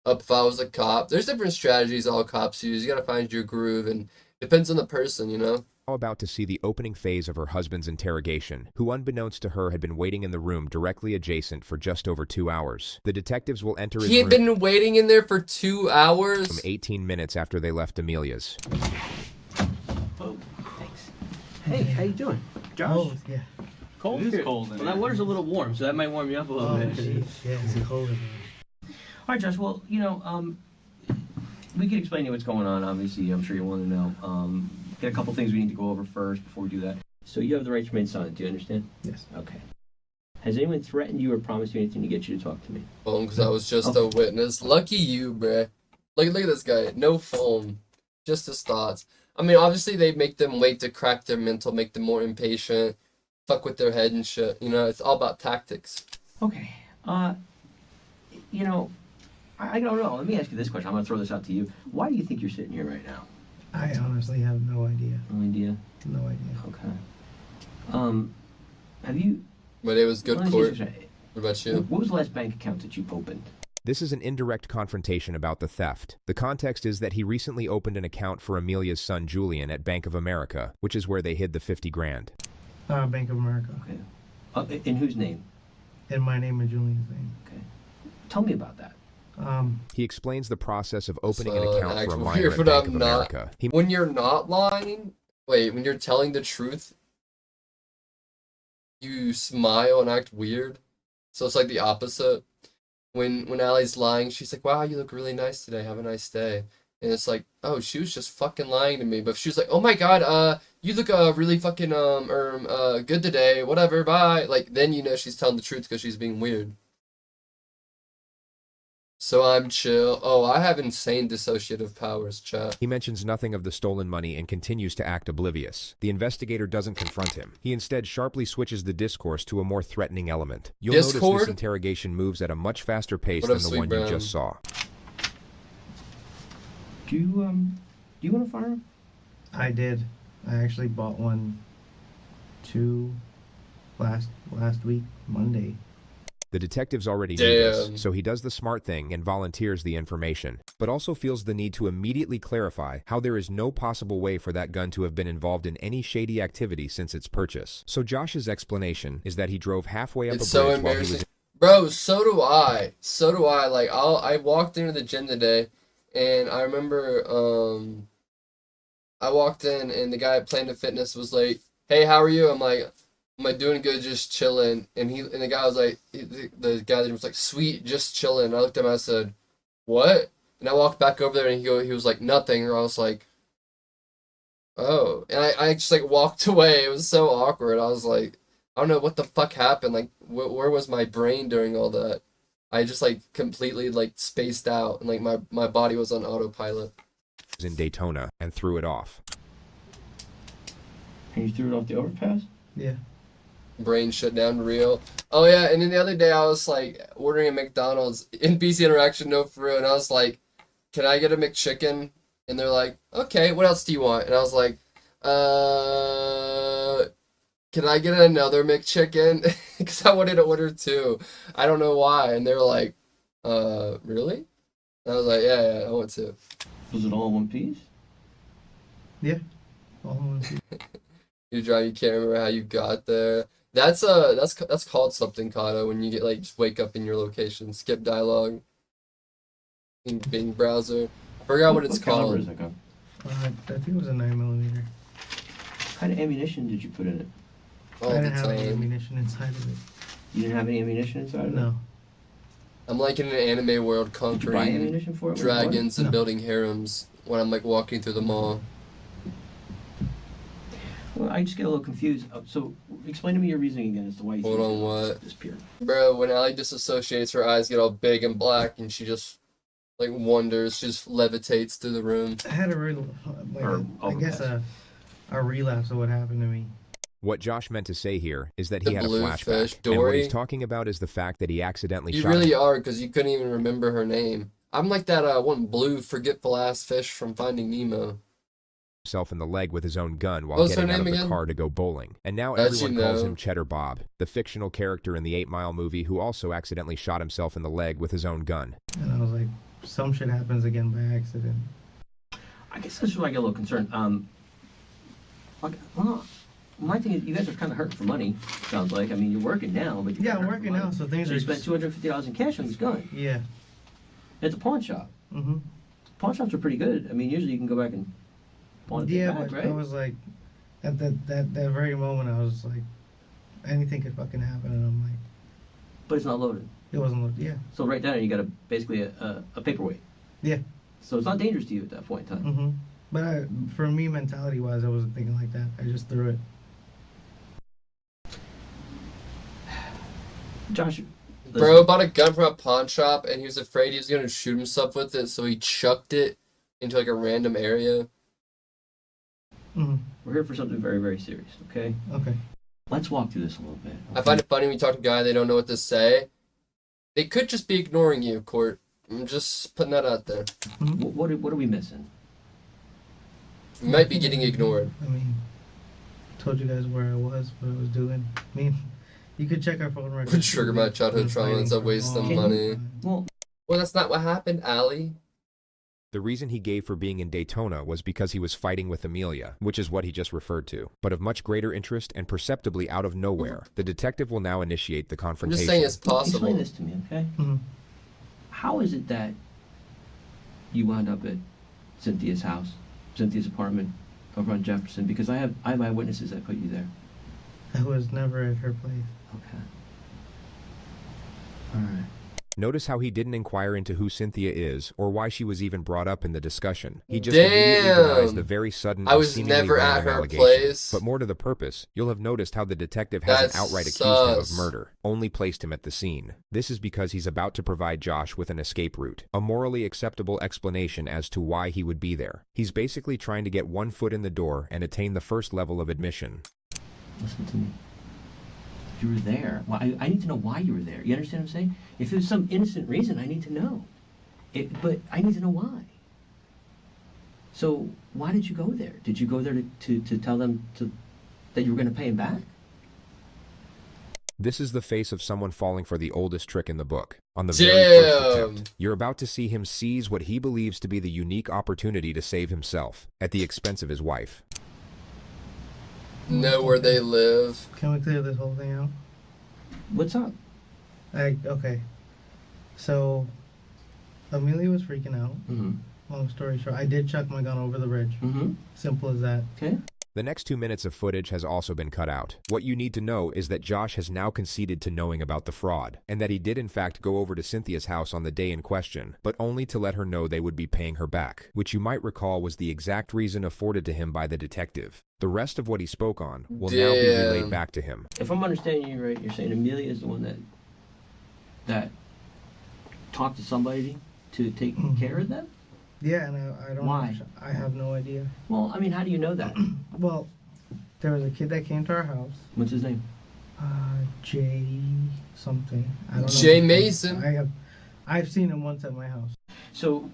Up if I was a cop. There's different strategies all cops use. You gotta find your groove, and depends on the person, you know. about to see the opening phase of her husband's interrogation, who unbeknownst to her had been waiting in the room directly adjacent for just over 2 hours. The detectives will enter his He had room been waiting in there for 2 hours. from 18 minutes after they left Amelia's. Oh, thanks. Hey, how you doing? Josh? Oh, yeah. Cold? It is cold in Well, there. that water's a little warm, so that might warm you up a little Oh, bit. jeez. Yeah, it's cold in here. All right, Josh. Well, we can explain to you what's going on. Obviously, I'm sure you want to know. Got a couple things we need to go over first before we do that. So you have the right to remain silent. Do you understand? Yes. Okay. Has anyone threatened you or promised you anything to get you to talk to me? Phone, because I was just a witness. Lucky you, bruh. Look at this guy. No phone. Just his thoughts. I mean, obviously they make them wait to crack their mental, make them more impatient, fuck with their head and shit. You know, it's all about tactics. Okay. I don't know. Let me ask you this question. I'm going to throw this out to you. Why do you think you're sitting here right now? I honestly have no idea. No idea. No idea. Okay. Have you? But it was good let me court. ask you this. What about you? What was the last bank account that you opened? This is an indirect confrontation about the theft. The context is that he recently opened an account for Amelia's son Julian at Bank of America, which is where they hid the 50 grand. Bank of America. Okay. In whose name? In my name and Julian's name. Okay. Tell me about that. He explains the process of opening So, an account for a actually, minor at but Bank I'm of not- America. He When you're not lying, when you're telling the truth, you smile and act weird. So it's like the opposite. When Allie's lying, she's like, "Wow, you look really nice today. Have a nice day." And it's like, "Oh, she was just fucking lying to me." But if she was like, "Oh my God, you look really fucking good today. Whatever, bye." Like then you know she's telling the truth because she's being weird. So I'm chill. Oh, I have insane dissociative powers, chat. He mentions nothing of the stolen money and continues to act oblivious. The investigator doesn't confront him. He instead sharply switches the discourse to a more threatening element. You'll notice Discord? this interrogation moves at a much faster pace What than up, the Sweet one you Brown? just saw. Do you want a firearm? I did. I actually bought one last week, Monday. The detectives already knew this, Damn. so he does the smart thing and volunteers the information, but also feels the need to immediately clarify how there is no possible way for that gun to have been involved in any shady activity since its purchase. So Josh's explanation is that he drove halfway up It's a so bridge while he was embarrassing. Bro, so do I. So do I. Like I walked into the gym today and I remember I walked in and the guy at Planet Fitness was like, "Hey, how are you?" I'm like, doing good, just chilling. And the guy was like, the guy that was like, "Sweet, just chilling." I looked at him, I said, "What?" And I walked back over there and he was like, "Nothing." Or I was like, "Oh." And I just like walked away. It was so awkward. I was like, I don't know what the fuck happened. Like, where was my brain during all that? I just like completely like spaced out and like my body was on autopilot. in Daytona and threw it off. And you threw it off the overpass? Yeah. Brain shut down real. Oh yeah, and then the other day I was like ordering a McDonald's in PC Interaction, no for real, and I was like, "Can I get a McChicken?" And they're like, "Okay, what else do you want?" And I was like, can I get another McChicken?" Because I wanted to order two. I don't know why. And they were like, really? And I was like, yeah, I want to. Was it all in one piece? Yeah. All in one piece. You can't remember how you got there. That's called something, Kato, when you get like just wake up in your location, skip dialogue in Bing browser. I forgot what it's caliber called. is that gun? I think it was a 9mm. What kind of ammunition did you put in it? All I the didn't have any time. ammunition inside of it. You didn't have any ammunition inside of it? No. I'm like in an anime world Did you buy conquering ammunition for it? when you bought it? dragons and No. building harems when I'm like walking through the mall. Well, I just get a little confused. So, explain to me your reasoning again as to why you Hold think on, it's what? disappeared. Bro, when Allie disassociates, her eyes get all big and black, and she just like wanders, she just levitates through the room. I had a real, Or I guess a relapse of what happened to me. What Josh meant to say here is that The he had a blue flashback, fish, and what Dory? he's talking about is the fact that he accidentally You shot really are, because you couldn't even remember her name. I'm like that one blue forgetful ass fish from Finding Nemo. himself in the leg with his own gun while What's her getting out of name the again? car to go bowling. And now As everyone you calls know. him Cheddar Bob, the fictional character in the 8 Mile movie who also accidentally shot himself in the leg with his own gun. And I was like, some shit happens again by accident. I guess that's where I get a little concerned. Well, my thing is, you guys are kind of hurting for money, sounds like. I mean, you're working now, but you're Yeah, I'm hurting for working now, money. so things So are... you spent $250 in cash on this gun. Yeah. It's a pawn shop. Mm-hmm. Pawn shops are pretty good. I mean, usually you can go back and pawn it Yeah, back, but right? I was like, at that very moment, I was like, anything could fucking happen, and I'm like, But it's not loaded. it wasn't loaded. Yeah. So right down, you got basically a paperweight. Yeah. So it's not dangerous to you at that point in time. Mm-hmm. But for me, mentality-wise, I wasn't thinking like that. I just threw it. Josh, Bro bought a gun from a pawn shop and he was afraid he was gonna shoot himself with it, so he chucked it into like a random area. Mm-hmm. we're here for something very, very serious, okay? Okay. Let's walk through this a little bit. I find it funny when you talk to a guy they don't know what to say. They could just be ignoring you, Court. I'm just putting that out there. What are we missing? You might be getting ignored. I mean, told you guys where I was, what I was doing. I mean, you could check our phone records. Would trigger my childhood trauma. It's a waste of money. Well, Well, that's not what happened, Allie. The reason he gave for being in Daytona was because he was fighting with Amelia, which is what he just referred to. But of much greater interest and perceptibly out of nowhere, the detective will now initiate the I'm confrontation. just saying it's possible. explain this to me, okay? Mm-hmm. How is it that you wound up at Cynthia's house, Cynthia's apartment over on Jefferson? Because I have eyewitnesses that put you there. I was never at her place. Okay. All right. Notice how he didn't inquire into who Cynthia is or why she was even brought up in the discussion. He just immediately denies the very sudden I and was seemingly never at random her allegation. place. But more to the purpose, you'll have noticed how the detective hasn't That's outright accused him of sus. murder, only placed him at the scene. This is because he's about to provide Josh with an escape route, a morally acceptable explanation as to why he would be there. He's basically trying to get one foot in the door and attain the first level of admission. Listen to me. You were there. Well, I need to know why you were there. You understand what I'm saying? If there's some innocent reason, I need to know. But I need to know why. So why did you go there? Did you go there to tell them that you were going to pay him back? This is the face of someone falling for the oldest trick in the book. On the very first Damn. attempt, you're about to see him seize what he believes to be the unique opportunity to save himself, at the expense of his wife. Know where they live. Can we clear this whole thing out? What's up? Okay. So, Amelia was freaking out. Mm-hmm. Long story short, I did chuck my gun over the bridge. Mm-hmm. Simple as that. Okay. The next 2 minutes of footage has also been cut out. What you need to know is that Josh has now conceded to knowing about the fraud, and that he did in fact go over to Cynthia's house on the day in question, but only to let her know they would be paying her back, which you might recall was the exact reason afforded to him by the detective. The rest of what he spoke on will now be relayed Damn. back to him. If I'm understanding you right, you're saying Amelia is the one that talked to somebody to take care of them? Yeah, and I don't Why? I have no idea. Well, I mean, how do you know that? Well, there was a kid that came to our house. What's his name? Jay something. I don't know. Jay Mason. I've seen him once at my house. So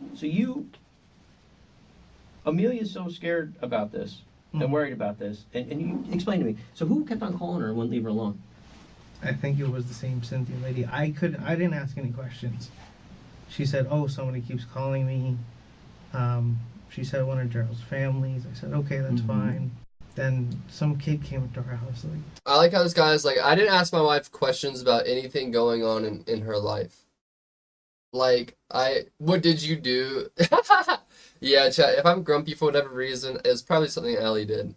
Amelia's so scared about this and worried about this, and you explain to me. So who kept on calling her and wouldn't leave her alone? I think it was the same Cynthia lady. I didn't ask any questions. She said, "Oh, somebody keeps calling me." She said one of Gerald's families. I said, "Okay, that's fine." Then some kid came to our house. Like, I like how this guy is like, I didn't ask my wife questions about anything going on in her life. Like, what did you do? Yeah, chat, if I'm grumpy for whatever reason, it's probably something Allie did.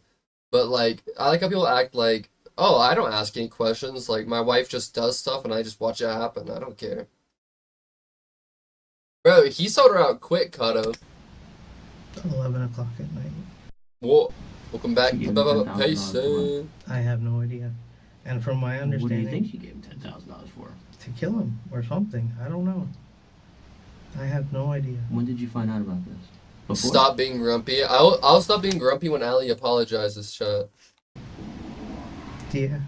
But, like, I like how people act like, oh, I don't ask any questions. Like, my wife just does stuff and I just watch it happen. I don't care. Bro, he sold her out quick, Kato. 11 o'clock at night. Whoa. Welcome back She to gave him Bubba $10,000 Payson. I have no idea. And from my What do you understanding, think she gave him $10,000 for? to kill him or something. I don't know. I have no idea. When did you find out about this? Before? Stop being grumpy. I'll stop being grumpy when Allie apologizes, chat. Yeah.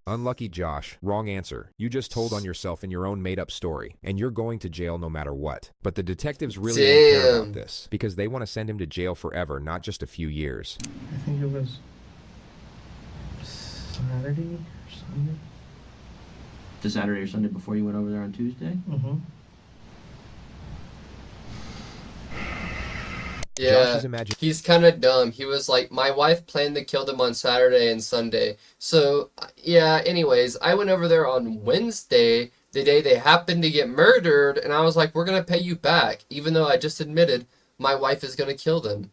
Unlucky Josh, wrong answer. You just told on yourself in your own made-up story, and you're going to jail no matter what. But the detectives really don't care Damn. about this, because they want to send him to jail forever, not just a few years. I think it was Saturday or Sunday. The Saturday or Sunday before you went over there on Tuesday? Mm-hmm. Yeah, Josh's imagine- he's kind of dumb. He was like, my wife planned to kill them on Saturday and Sunday. So, yeah, anyways, I went over there on Wednesday, the day they happened to get murdered, and I was like, we're going to pay you back, even though I just admitted my wife is going to kill them.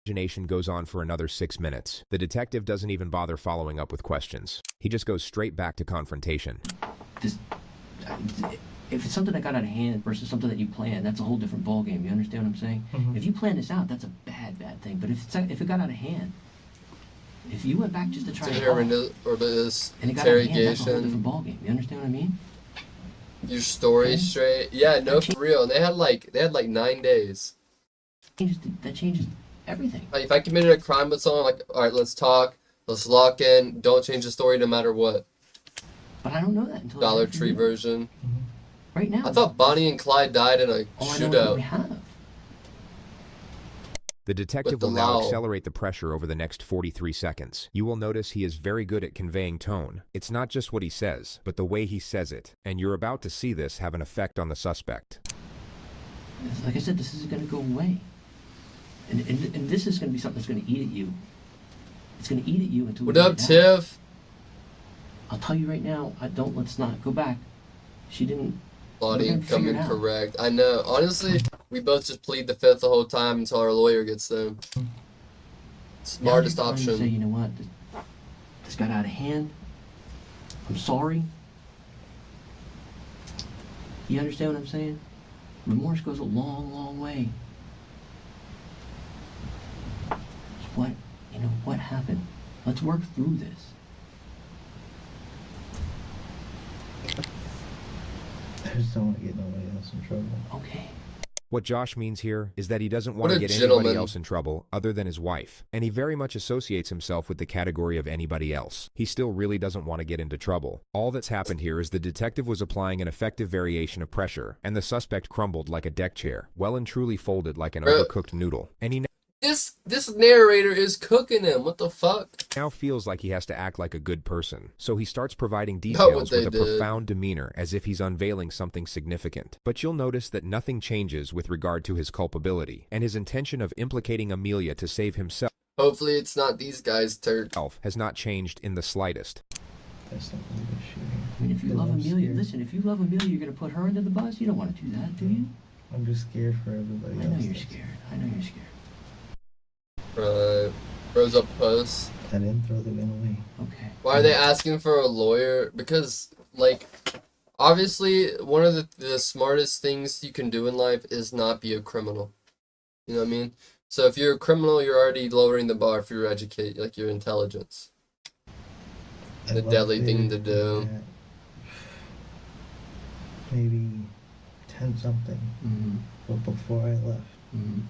Imagination goes on for another 6 minutes. The detective doesn't even bother following up with questions. He just goes straight back to confrontation. This, if it's something that got out of hand versus something that you planned, that's a whole different ballgame. You understand what I'm saying? Mhm. If you plan this out, that's a bad thing. But if it got out of hand, if you went back just to try To to hear help, or this and it got out of hand, that's a whole interrogation, different ballgame. You understand what I mean? your story Okay. straight. Yeah, no, for real. And they had like 9 days. That changes everything. Like if I committed a crime with someone, like, all right, let's talk, let's lock in, don't change the story no matter what. But I don't know that until Dollar I hear from Tree you. version. Right now. I thought Bonnie and Clyde died in a all I know is what we shootout have. The detective with the will now Lowell. accelerate the pressure over the next 43 seconds. You will notice he is very good at conveying tone. It's not just what he says, but the way he says it. And you're about to see this have an effect on the suspect. Like I said, this isn't going to go away. And this is going to be something that's going to eat at you. It's going to eat at you until we What get up, it out. Tiff? I'll tell you right now, let's not go back. She didn't. Body We're gonna figure coming it out. correct. I know. Honestly, we both just plead the fifth the whole time until our lawyer gets there. Smartest Now you're trying to say, option. you know what? This got out of hand. I'm sorry. You understand what I'm saying? Remorse goes a long, long way. What happened? Let's work through this. I just don't want to get nobody else in trouble. Okay. What Josh means here is that he doesn't What want to a get gentleman. anybody else in trouble other than his wife, and he very much associates himself with the category of anybody else. He still really doesn't want to get into trouble. All that's happened here is the detective was applying an effective variation of pressure, and the suspect crumbled like a deck chair, well and truly folded like an overcooked noodle, and he This narrator is cooking him. What the fuck? now feels like he has to act like a good person, so he starts providing Not details what they with a did. profound demeanor as if he's unveiling something significant. But you'll notice that nothing changes with regard to his culpability, and his intention of implicating Amelia to save himself Hopefully it's not these guys' turn. has not changed in the slightest. That's not really the issue here. I mean, if you Because love I'm Amelia, scared. listen, if you love Amelia, you're going to put her under the bus? You don't want to do that, do you? I'm just scared for everybody I else. know you're scared. I know you're scared. Rose up post. I didn't throw the gun away. Okay. Why are they asking for a lawyer? Because, like, obviously, one of the smartest things you can do in life is not be a criminal. You know what I mean? So if you're a criminal, you're already lowering the bar for your intelligence. I The left deadly thing there to do. at maybe 10 something. Mm-hmm. But before I left, Mm-hmm.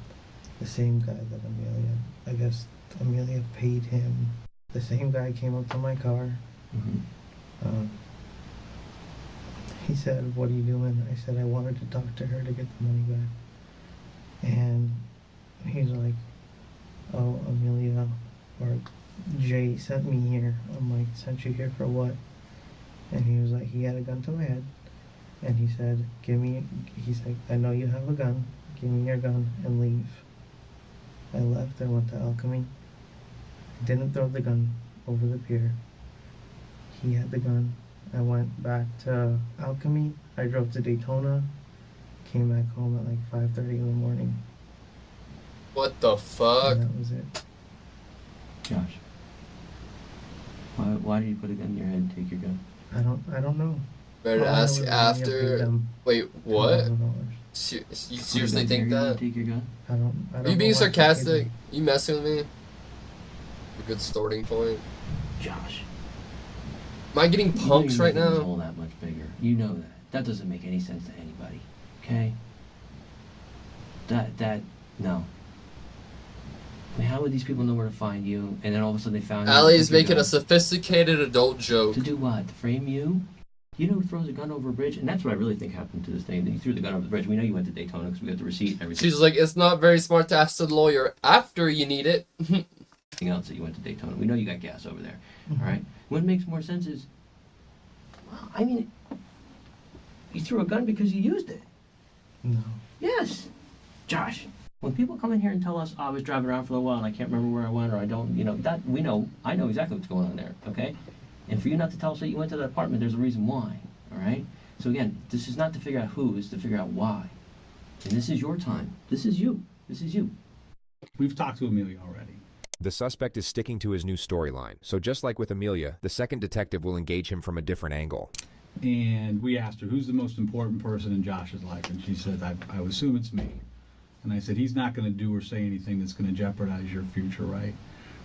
the same guy that I guess Amelia paid him. The same guy came up to my car. Mm-hmm. He said, "What are you doing?" I said, "I wanted to talk to her to get the money back." And he's like, "Oh, Amelia or Jay sent me here." I'm like, "Sent you here for what?" And he was like, he had a gun to my head, and he said, he said, "I know you have a gun. Give me your gun and leave." I left. I went to Alchemy. Didn't throw the gun over the pier. He had the gun. I went back to Alchemy. I drove to Daytona. Came back home at like 5:30 in the morning. What the fuck? And that was it. Josh. Why did you put a gun in your head and take your gun? I don't know. Better All I know ask is Amelia paid after. them Wait, what? $2,000. You seriously think that? Take your gun? I don't Are you know being why she paid sarcastic? them. You messing with me? A good starting point. Josh. Am I getting You know punks you're right making this now? hole that much bigger. You know that. That doesn't make any sense to anybody. Okay? No. I mean, how would these people know where to find you? And then all of a sudden they found you. Allie and is took your making a gun? sophisticated adult joke. To do what? To frame you? You know who throws a gun over a bridge? And that's what I really think happened to this thing. That you threw the gun over the bridge. We know you went to Daytona because we got the receipt and everything She's like, it's not very smart to ask the lawyer after you need it. else that you went to Daytona. We know you got gas over there. Mhm. All right? What makes more sense is, well, I mean, you threw a gun because you used it. No. Yes. Josh, when people come in here and tell us, oh, I was driving around for a little while and I can't remember where I went or I don't, that we know, I know exactly what's going on there, okay? And for you not to tell us that you went to that apartment, there's a reason why, all right? So again, this is not to figure out who, it's to figure out why. And this is your time. This is you. This is you. We've talked to Amelia already. The suspect is sticking to his new storyline, so just like with Amelia, the second detective will engage him from a different angle. And we asked her, who's the most important person in Josh's life? And she said, I would assume it's me. And I said, he's not going to do or say anything that's going to jeopardize your future, right?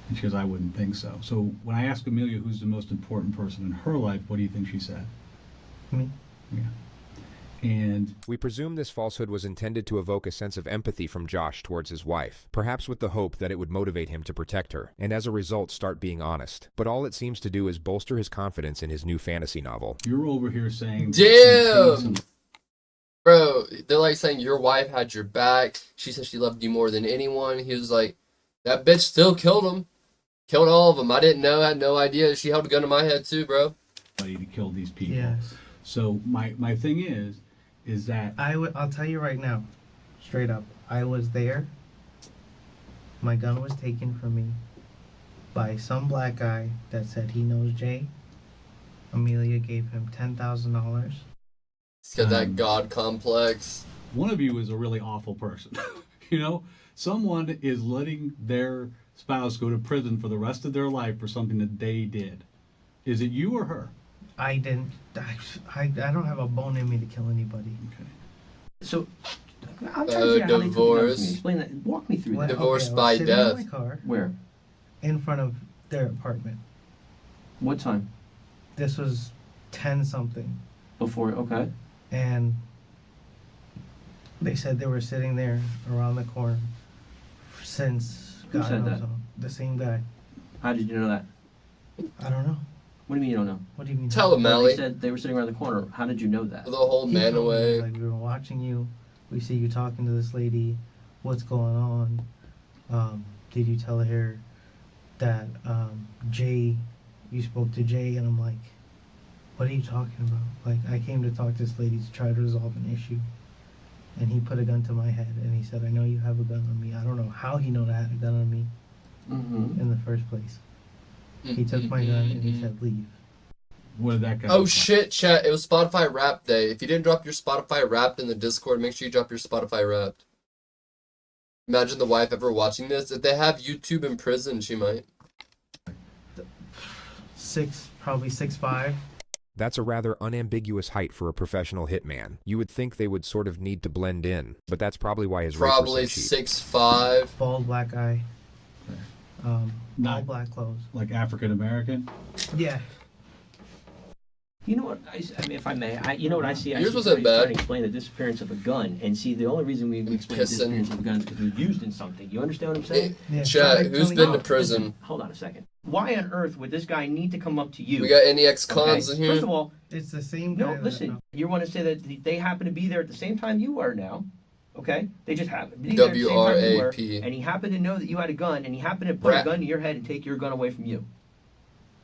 And she goes, I wouldn't think so. So when I asked Amelia who's the most important person in her life, what do you think she said? Me. Yeah. And We presume this falsehood was intended to evoke a sense of empathy from Josh towards his wife, perhaps with the hope that it would motivate him to protect her, and as a result start being honest. But all it seems to do is bolster his confidence in his new fantasy novel. you're over here saying, Damn! Bro, they're like saying your wife had your back. She said she loved you more than anyone. He was like, that bitch still killed him. Killed all of them. I didn't know. I had no idea. She held a gun to my head too, bro. to kill these people. Yes. So my thing is that I'll tell you right now, straight up. I was there. My gun was taken from me by some black guy that said he knows Jay. Amelia gave him $10,000. He's got that God complex. one of you is a really awful person. You know, someone is letting their spouse go to prison for the rest of their life for something that they did. Is it you or her? I didn't. I don't have a bone in me to kill anybody. Okay. So, I'm trying to figure out how they took it out from Divorce. me. Explain that. Walk me through Well, that. Divorced I was by sitting death. in my car Where? in front of their apartment. What time? This was 10 something, Before? Okay. and they said they were sitting there around the corner since Who God said knows that? how. The same guy. How did you know that? I don't know. What do you mean you don't know? What do you mean? Tell him, Well, Melly. they said they were sitting around the corner. How did you know that? The whole He man told me, away. like, we've been watching you. We see you talking to this lady. What's going on? Did you tell her that Jay, you spoke to Jay? And I'm like, what are you talking about? Like, I came to talk to this lady to try to resolve an issue. And he put a gun to my head and he said, I know you have a gun on me. I don't know how he knew I had a gun on me Mm-hmm. in the first place. He took my gun and he said, leave. What did that guy Oh look shit, chat. It was Spotify Wrapped Day. If you didn't drop your Spotify Wrapped in the Discord, make sure you drop your Spotify Wrapped. Imagine the wife ever watching this. If they have YouTube in prison, she might. Probably 6'5". That's a rather unambiguous height for a professional hitman. You would think they would sort of need to blend in, but that's probably why his Probably race was so cheap. 6'5". Bald black guy. All Not- black clothes. like African American? Yeah. You know what? I mean, if I may, you know what I see? I Yours see wasn't somebody bad. trying to explain the disappearance of a gun, and see, the only reason we explain the Pissing. disappearance of a gun is because it was used in something. You understand what I'm saying? Yeah, Chat, tell who's me- been to No, prison? listen, hold on a second. Why on earth would this guy need to come up to you? We got any ex-cons Okay? in here? First of all, It's the same guy. no, that- listen. You want to say that they happen to be there at the same time you are now? Okay, they just happen to be there at the same time you were, WRAP. and he happened to know that you had a gun, and he happened to put Rat. a gun to your head and take your gun away from you.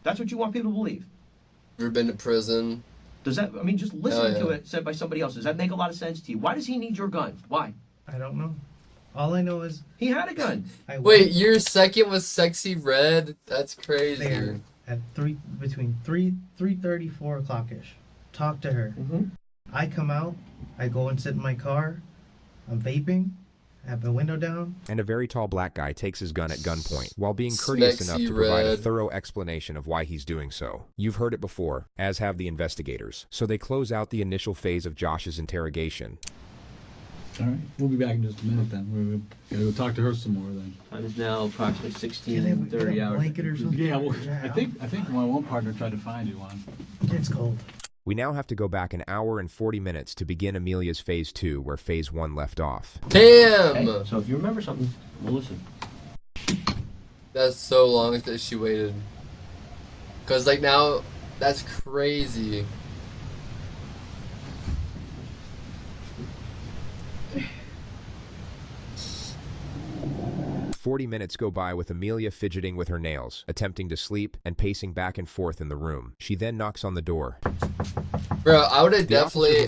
That's what you want people to believe. Ever been to prison? Does that? I mean, just listening to yeah. it said by somebody else. Does that make a lot of sense to you? Why does he need your gun? Why? I don't know. All I know is He had a gun. I Wait, went your second was Sexy Red? That's crazy. there at between 3:30, 4 o'clock ish. Talk to her. Mm-hmm. I come out. I go and sit in my car. I'm vaping. I have my window down. And a very tall black guy takes his gun at gunpoint, while being courteous Smexy enough to provide a Red. thorough explanation of why he's doing so. You've heard it before, as have the investigators, so they close out the initial phase of Josh's interrogation. All right. We'll be back in just a minute then. We're going to go talk to her some more then. Time is now approximately Get a 16:30 hours. blanket or something. Yeah, well, Yeah. I think my one partner tried to find you one. It's cold. We now have to go back an hour and 40 minutes to begin Amelia's Phase 2, where Phase 1 left off. Damn! Okay, so if you remember something, we'll listen. That's so long that she waited. Cause like now, that's crazy. – 40 minutes go by with Amelia fidgeting with her nails, attempting to sleep, and pacing back and forth in the room. She then knocks on the door. Bro, I would have The officer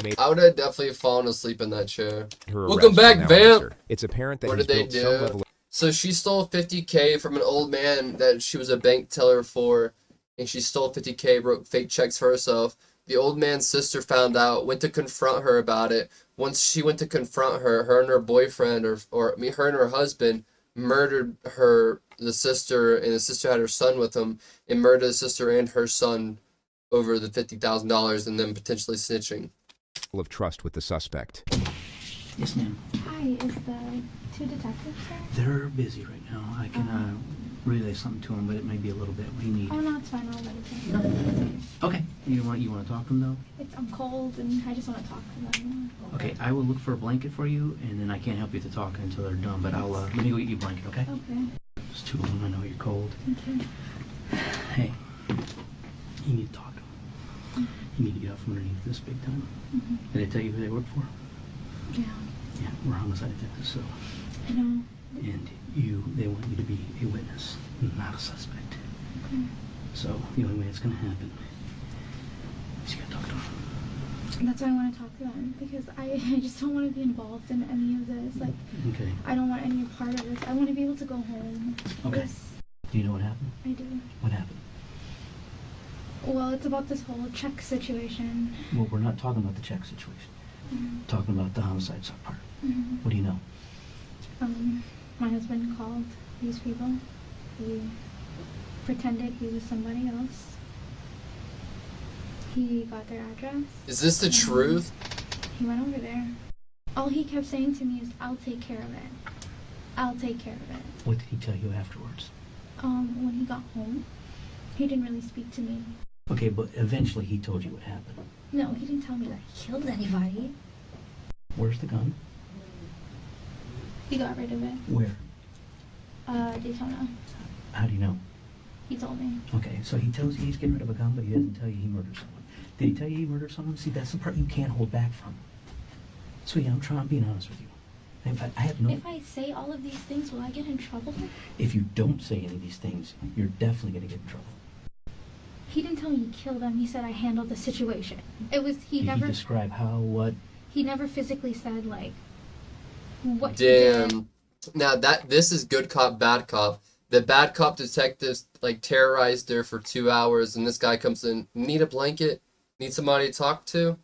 definitely fallen asleep in that chair. Her Welcome arrest will back, now vamp! answer. It's apparent that What he's did they built some do? level of So she stole 50K from an old man that she was a bank teller for, and she stole 50K, wrote fake checks for herself. The old man's sister found out, went to confront her about it. Once she went to confront her, her and her boyfriend, her and her husband, murdered the sister, and the sister had her son with him, and murdered the sister and her son over the $50,000, and then potentially snitching. Of trust with the suspect. Yes, ma'am. Hi, is the two detectives there? They're busy right now. I can relay something to them, but it may be a little bit. What do you need? Oh no, it's fine. I'll let it take. Okay. You want to talk to them though? I'm cold and I just want to talk to them. Okay. I will look for a blanket for you, and then I can't help you to talk until they're done. But I'll let me go get you a blanket. Okay? Okay. There's two of them. I know you're cold. Thank you. Hey, you need to talk to them. You need to get out from underneath this big time. Mm-hmm. Did they tell you who they work for? Yeah. Yeah, we're homicide detectives, so. I know. And they want you to be a witness, not a suspect. Okay. So the only way it's going to happen is you got to talk to them. That's why I want to talk to them, because I just don't want to be involved in any of this. Like, Okay. I don't want any part of this. I want to be able to go home. Okay. This, Do you know what happened? I do. What happened? Well, it's about this whole check situation. Well, we're not talking about the check situation. Mm-hmm. We're talking about the homicide part. Mm-hmm. What do you know? My husband called these people. He pretended he was somebody else. He got their address. Is this the truth? He went over there. All he kept saying to me is, I'll take care of it. I'll take care of it. What did he tell you afterwards? When he got home, he didn't really speak to me. Okay, but eventually he told you what happened. No, he didn't tell me that he killed anybody. Where's the gun? He got rid of it. Where? Daytona. How do you know? He told me. Okay, so he tells you he's getting rid of a gun, but he doesn't tell you he murdered someone. Did he tell you he murdered someone? See, that's the part you can't hold back from. Sweetie, I'm being honest with you. I have no... If I say all of these things, will I get in trouble? If you don't say any of these things, you're definitely going to get in trouble. He didn't tell me he killed them. He said I handled the situation. It was, Did he describe how, what? He never physically said, like, what he Damn. did. Now this is good cop, bad cop. The bad cop detectives like terrorized her for 2 hours, and this guy comes in, need a blanket, need somebody to talk to,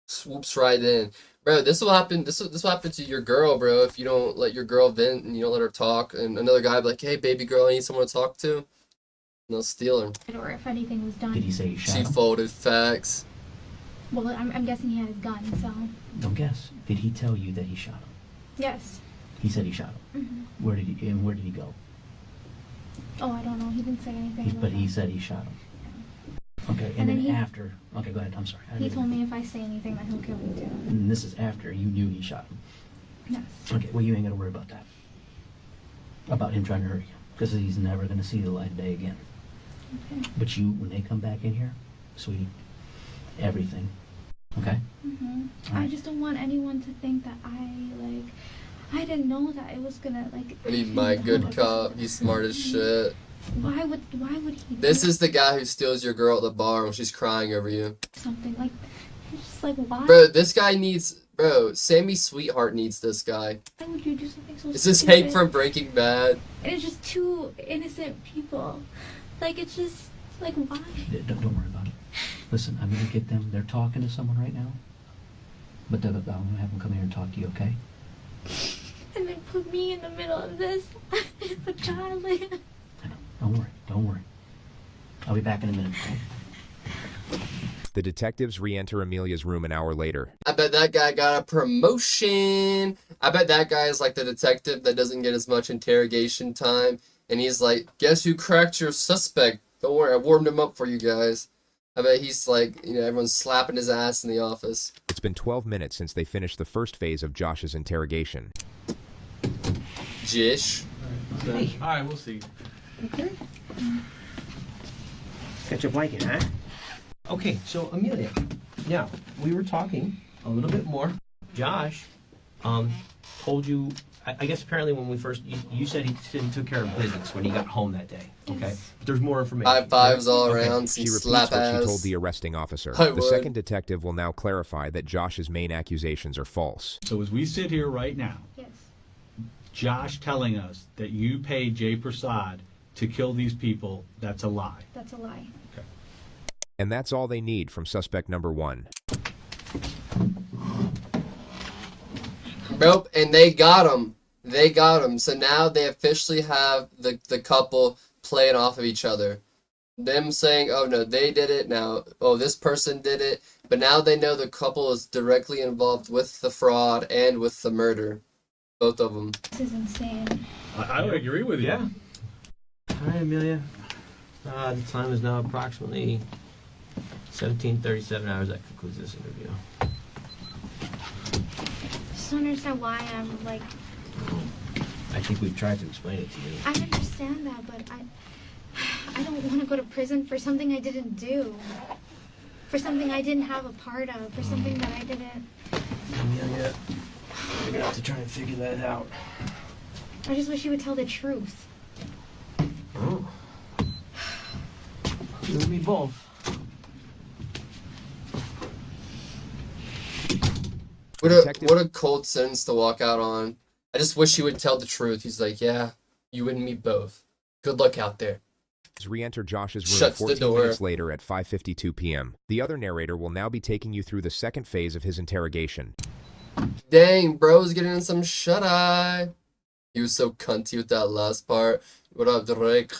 swoops right in. Bro, this will happen. This will happen to your girl, bro. If you don't let your girl vent and you don't let her talk, and another guy be like, "Hey, baby girl, I need someone to talk to," and they'll steal her. Or if anything was done. Did he say he shot She him? folded facts. Well, I'm guessing he had his gun, so. Don't guess. Did he tell you that he shot him? Yes. He said he shot him. Mm-hmm. Where did he go? Oh, I don't know. He didn't say anything. about But he that. said he shot him. Okay, And and then then he- after... Okay, go ahead. I'm sorry. He told me if I say anything, that he'll kill me too. And this is after you knew he shot him. Yes. Okay, well, you ain't got to worry about that. About him trying to hurt you. Because he's never going to see the light of day again. Okay. But you, when they come back in here, sweetie, everything. Okay? Mm-hmm. I Alright. just don't want anyone to think that I didn't know that it was gonna, like... I need my good cop. He's smart as shit. Why would he This do is the guy who steals your girl at the bar when she's crying over you. something like... It's just like, why? Bro, this guy needs... Bro, Sammy Sweetheart needs this guy. Why would you do something so Is this stupid? Hank from Breaking Bad? And it's just two innocent people. Like, it's just... Like, why? Don't worry about it. Listen, I'm going to get them. They're talking to someone right now. But I'm going to have them come here and talk to you, okay? And then put me in the middle of this. The child, like... I know. Don't worry. I'll be back in a minute, okay? The detectives re-enter Amelia's room an hour later. I bet that guy got a promotion. I bet that guy is like the detective that doesn't get as much interrogation time. And he's like, guess who cracked your suspect? Don't worry, I warmed him up for you guys. I bet he's like, everyone's slapping his ass in the office. It's been 12 minutes since they finished the first phase of Josh's interrogation. Jish. Hey. All right, we'll see. Okay. Got your blanket, huh? Okay, so Amelia, now, we were talking a little bit more. Josh told you, I guess apparently when we first, you said he took care of business when he got home that day, okay? Yes. But there's more information. High fives all Okay. around, some She repeats slap what she told ass. the arresting officer. I The would. second detective will now clarify that Josh's main accusations are false. So as we sit here right now, Yes. Josh telling us that you paid Jay Prasad to kill these people, that's a lie. That's a lie. And that's all they need from suspect number 1. Nope, and they got him. They got him. So now they officially have the couple playing off of each other. Them saying, oh no, they did it. Now, oh, this person did it. But now they know the couple is directly involved with the fraud and with the murder. Both of them. This is insane. I would agree with you. Yeah. All right, Amelia. The time is now approximately 17:37 hours. That concludes this interview. I just don't understand why I'm like. I think we've tried to explain it to you. I understand that, but I don't want to go to prison for something I didn't do. For something I didn't have a part of. For something that I didn't. Amelia, we're gonna have to try and figure that out. I just wish you would tell the truth. Oh. You and me both. What a cold sentence to walk out on. I just wish he would tell the truth. He's like, yeah, you and me both. Good luck out there. Re-enter Josh's room Shuts the 14 door. minutes later at 5:52 p.m. The other narrator will now be taking you through the second phase of his interrogation. Dang, bro's getting in some shut-eye. He was so cunty with that last part. What up, Drake?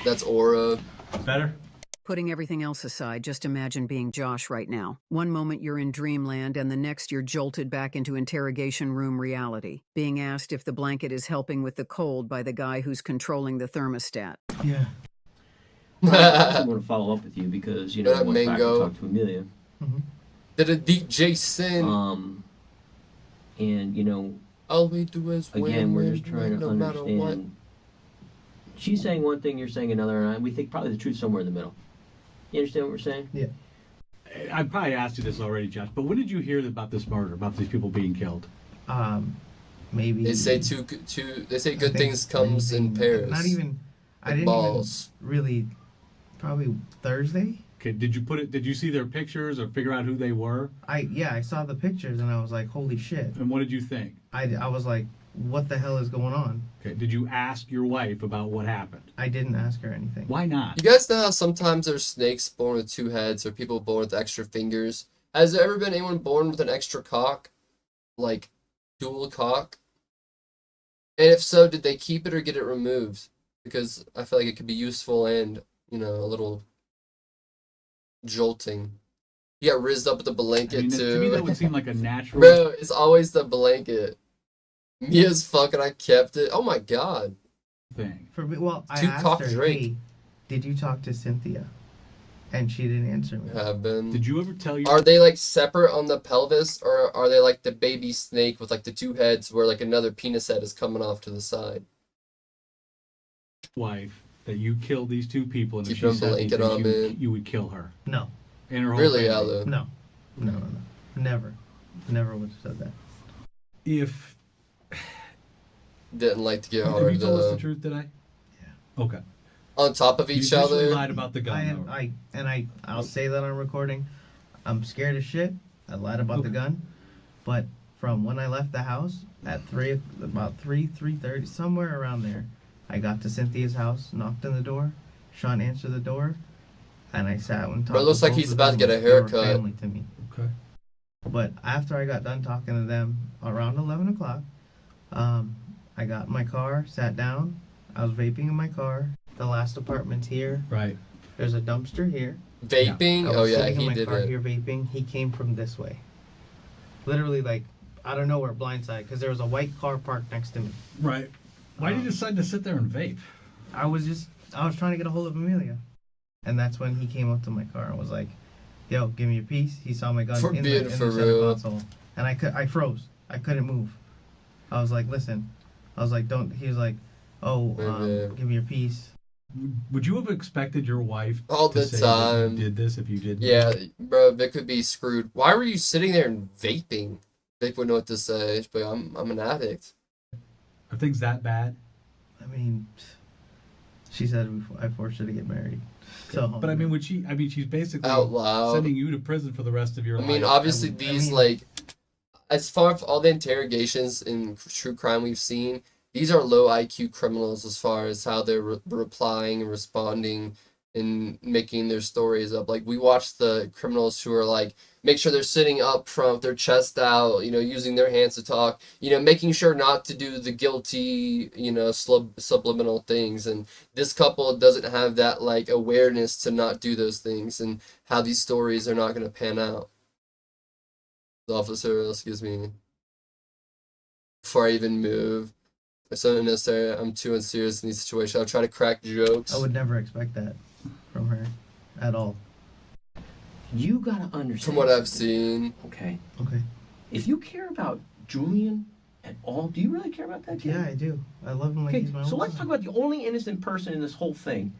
That's Aura. Better? Putting everything else aside, just imagine being Josh right now. One moment you're in dreamland, and the next you're jolted back into interrogation room reality, being asked if the blanket is helping with the cold by the guy who's controlling the thermostat. Yeah. I also want to follow up with you because, you know, What I up, went back and Mango? talked to Amelia. Did a DJ sin? And, you know, All we do is win, again, we're win, just trying win, to no matter what. understand. She's saying one thing, you're saying another, and we think probably the truth's somewhere in the middle. You understand what we're saying? Yeah. I probably asked you this already, Josh, but when did you hear about this murder, about these people being killed? Maybe. They say They say I good think things comes in Wednesday, pairs. Not even. I Like didn't balls. even really. Probably Thursday. Okay, did you see their pictures or figure out who they were? I saw the pictures and I was like, holy shit. And what did you think? I was like, what the hell is going on? Okay, did you ask your wife about what happened? I didn't ask her anything. Why not? You guys know how sometimes there's snakes born with two heads or people born with extra fingers? Has there ever been anyone born with an extra cock? Like, dual cock? And if so, did they keep it or get it removed? Because I feel like it could be useful and, you know, a little jolting. You got rizzed up with the blanket, I mean, too. to me, that would seem like a natural Bro, it's always the blanket. Me as fuck and I kept it. Oh my god. thing. For me, well, I Two asked cock her, Drake. hey, did you talk to Cynthia? And she didn't answer me. Have been. Did you ever tell your Are they like separate on the pelvis, or are they like the baby snake with like the two heads where like another penis head is coming off to the side? wife that you killed these two people and if Keep she a said these blanket on, things, man. you would kill her No, and her whole Really, family? Alu? no, no, no, no. Never. Never would have said that. If Didn't like to get have hard you told us though. the truth today? Yeah. Okay. On top of You each officially other. lied about the gun. though. I'll say that on recording. I'm scared as shit. I lied about the Okay. gun, but from when I left the house at about 3:30, somewhere around there, I got to Cynthia's house, knocked on the door. Sean answered the door, and I sat and talked. Bro, it looks with like both he's of about to them get a like they were haircut. Family to me. Okay. But after I got done talking to them around 11 o'clock, I got in my car, sat down. I was vaping in my car. The last apartment's here. Right. There's a dumpster here. Vaping? I Oh was yeah, sitting in he my did car it. here vaping. He came from this way. Literally, like, I don't know where blindside, because there was a white car parked next to me. Right. Why did you decide to sit there and vape? I was trying to get a hold of Amelia. And that's when he came up to my car and was like, yo, give me your piece. He saw my gun For in being the for center real. console. And I froze. I couldn't move. I was like, listen. I was like, don't. He was like, oh, Maybe. give me your piece. Would you have expected your wife All to the say that time. you did this if you didn't? Yeah, bro, Vic could be screwed. Why were you sitting there and vaping? Vic would know what to say, but I'm an addict. Are things that bad? I mean, she said I forced her to get married. So, But I mean, would she? I mean, she's basically Out loud. sending you to prison for the rest of your I life. mean, obviously I these mean- like, as far as all the interrogations in true crime we've seen, these are low IQ criminals as far as how they're replying and responding in making their stories up. Like we watch the criminals who are like make sure they're sitting up front with their chest out, using their hands to talk, making sure not to do the guilty, subliminal things. And this couple doesn't have that like awareness to not do those things and how these stories are not going to pan out. The officer, excuse me, before I even move. If something necessary, I'm too unserious in these situations. I'll try to crack jokes. I would never expect that from her at all. You gotta understand. From what I've seen. Okay. Okay. If you care about Julian at all, do you really care about that kid? Yeah, I do. I love him like Okay, he's my own so let's son. talk about the only innocent person in this whole thing,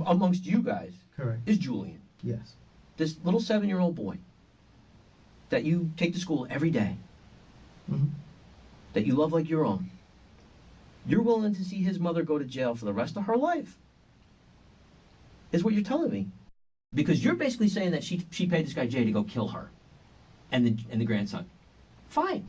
amongst you guys, Correct. is Julian. Yes. This little 7-year-old boy that you take to school every day, Mm-hmm. that you love like your own. You're willing to see his mother go to jail for the rest of her life, is what you're telling me. Because you're basically saying that she paid this guy Jay to go kill her and the grandson. Fine.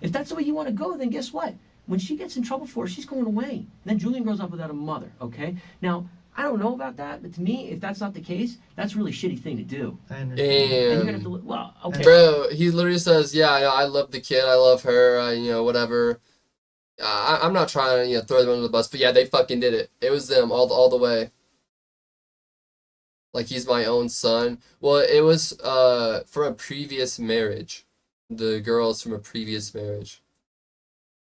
If that's the way you want to go, then guess what? When she gets in trouble for it, she's going away. And then Julian grows up without a mother, okay? Now, I don't know about that, but to me, if that's not the case, that's a really shitty thing to do. I understand. And you're gonna have And to, well, okay. bro, he literally says, "Yeah, I love the kid. I love her. Whatever." I'm not trying to throw them under the bus, but yeah, they fucking did it. It was them all the way. Like he's my own son. Well, it was from a previous marriage. The girl's from a previous marriage.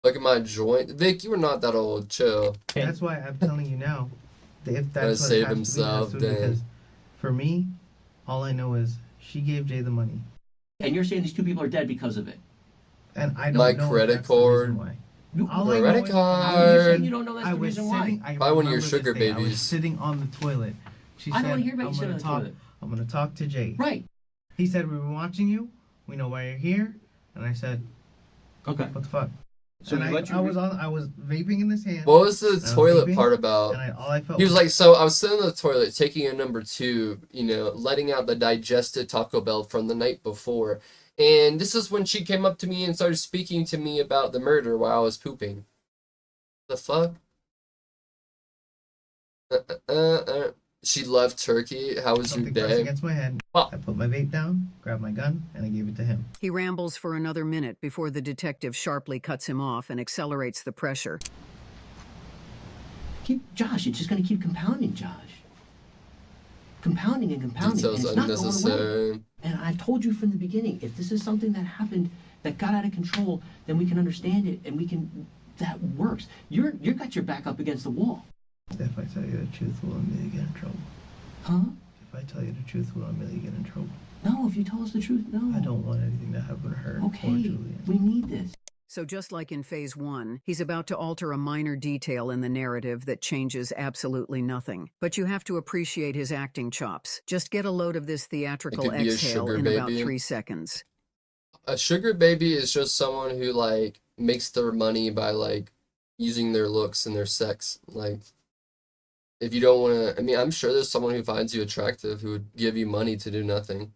Look at my joint, Vic. You were not that old. Chill. That's why I'm telling you now. If Gotta that's what save it has himself, to be, it has to be, damn. because for me, all I know is she gave Jay the money, And you're saying these two people are dead because of it. and I don't My know credit if that's the reason card. why. You, All I know Credit is- you're saying card. you don't know that's I the was reason why. sitting. I Buy one of your remember this sugar day. I was babies. sitting on the toilet. She I said, don't want to hear about you "I'm sitting gonna on the talk. toilet. I'm gonna talk to Jay." Right. He said, "We've been watching you. We know why you're here." And I said, Okay. "What the fuck?" So and we I, let you. I was vaping in his hand. What was the I was toilet vaping, part about? And all I felt He was like, so I was sitting in the toilet taking a number two, letting out the digested Taco Bell from the night before. And this is when she came up to me and started speaking to me about the murder while I was pooping. The fuck? She left Turkey. How was your something pressed day? against my head. Well- I put my vape down, grabbed my gun, and I gave it to him. He rambles for another minute before the detective sharply cuts him off and accelerates the pressure. Josh, it's just going to keep compounding, Josh. Compounding and compounding. Details And it's not going away. unnecessary. And I've told you from the beginning, if this is something that happened that got out of control, then we can understand it and that works. You're got your back up against the wall. If I tell you the truth, will Amelia get in trouble? Huh? If I tell you the truth, will Amelia get in trouble? No, if you tell us the truth, no. I don't want anything to happen to her or Okay, Julian. we need this. So just like in phase 1, he's about to alter a minor detail in the narrative that changes absolutely nothing. But you have to appreciate his acting chops. Just get a load of this theatrical It could be a exhale sugar in about baby. 3 seconds. A sugar baby is just someone who, like, makes their money by, like, using their looks and their sex. Like, if you don't want to, I mean, I'm sure there's someone who finds you attractive who would give you money to do nothing.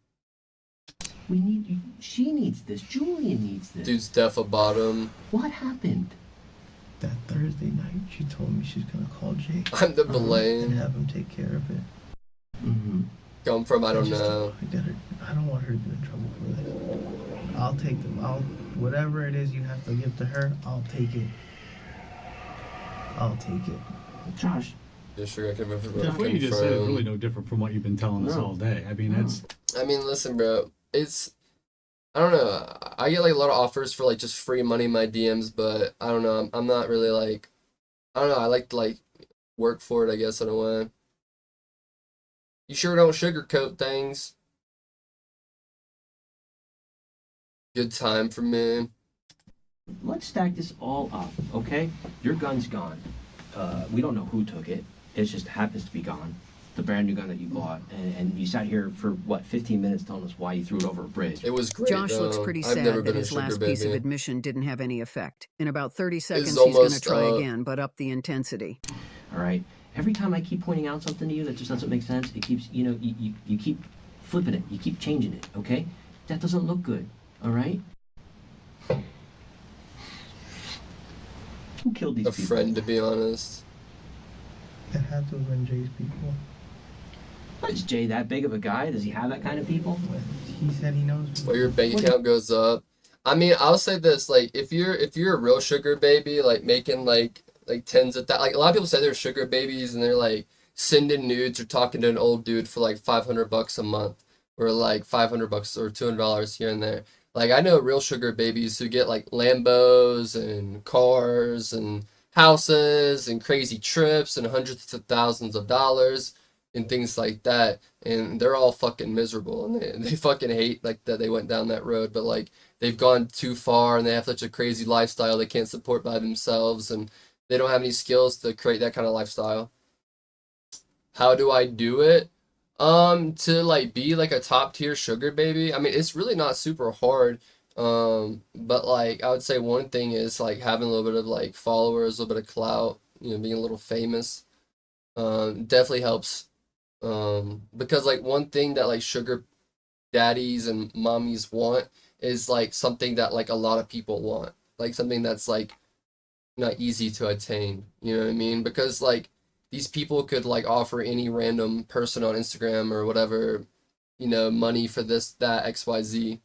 We need. She needs this. Julian needs this. Dude's deaf a bottom. What happened? That Thursday night, she told me she's gonna call Jay I'm the and blame. have him take care of it. Mm-hmm. Come from, I don't know. I don't want her to get in trouble for this. I'll take them. Whatever it is you have to give to her, I'll take it. I'll take it. Josh. Yeah, sure, I can What you just said is really no different from what you've been telling us No. all day. I mean, that's I mean, listen, bro. I don't know. I get like a lot of offers for like just free money in my DMs, but I don't know. I'm not really like, I don't know. I like to like work for it, I guess, in a way. You sure don't sugarcoat things. Good time for me. Let's stack this all up, okay? Your gun's gone. We don't know who took it. It just happens to be gone. The brand new gun that you bought. And you sat here for, 15 minutes telling us why you threw it over a bridge. It was great. Josh looks though. pretty I've never sad been that a his sugar last piece of baby. admission didn't have any effect. In about 30 seconds, he's almost, going to try again, but up the intensity. All right? Every time I keep pointing out something to you that just doesn't make sense, it keeps, you keep flipping it. You keep changing it, okay? That doesn't look good, all right? Who killed these A people? friend, to be honest. It had to have been Jay's people. Is Jay that big of a guy? Does he have that kind of people? He said he knows people. Or your bank account goes up. I mean, I'll say this, like, if you're a real sugar baby, like making like tens of like a lot of people say they're sugar babies and they're like sending nudes or talking to an old dude for like $500 a month or like $500 or $200 here and there. Like I know real sugar babies who get like Lambos and cars and houses and crazy trips and hundreds of thousands of dollars and things like that, and they're all fucking miserable and they fucking hate like that they went down that road, but like they've gone too far and they have such a crazy lifestyle they can't support by themselves and they don't have any skills to create that kind of lifestyle. How do I do it? To like be like a top tier sugar baby. I mean, it's really not super hard. But like I would say one thing is like having a little bit of like followers, a little bit of clout, you know, being a little famous. Definitely helps. Because like one thing that like sugar daddies and mommies want is like something that like a lot of people want. Like something that's like not easy to attain. You know what I mean? Because like these people could like offer any random person on Instagram or whatever, you know, money for this, that, XYZ.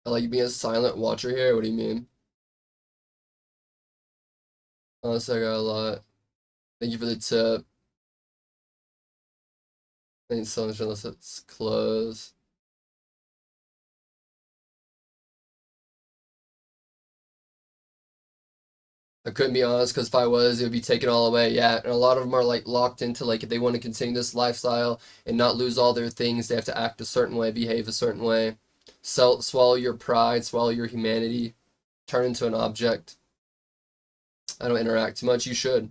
I like being a silent watcher here. What do you mean? Honestly, I got a lot. Thank you for the tip. I need so much unless it's closed. I couldn't be honest because if I was, it would be taken all away. Yeah, and a lot of them are like locked into like if they want to continue this lifestyle and not lose all their things, they have to act a certain way, behave a certain way, swallow your pride, swallow your humanity, turn into an object. I don't interact too much. You should.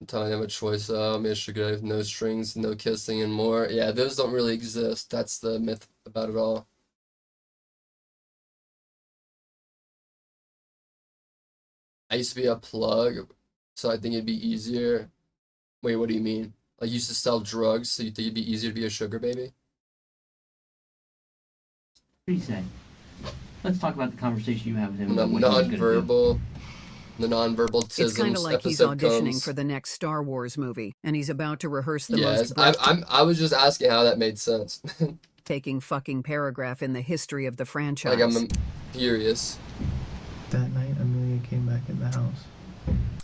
I'm telling you, I have a choice. Maybe I should go with no strings, no kissing, and more. Yeah, those don't really exist. That's the myth about it all. I used to be a plug, so I think it'd be easier. Wait, what do you mean? I used to sell drugs, so you think it'd be easier to be a sugar baby? What do you say? Let's talk about the conversation you have with him. No, about what he's gonna do. nonverbal. The nonverbal It's kind of tisms like he's episode auditioning comes. for the next Star Wars movie, and he's about to rehearse the Yes, most breathtaking I was just asking how that made sense. fucking paragraph in the history of the franchise. Like I'm furious. That night, Amelia came back in the house.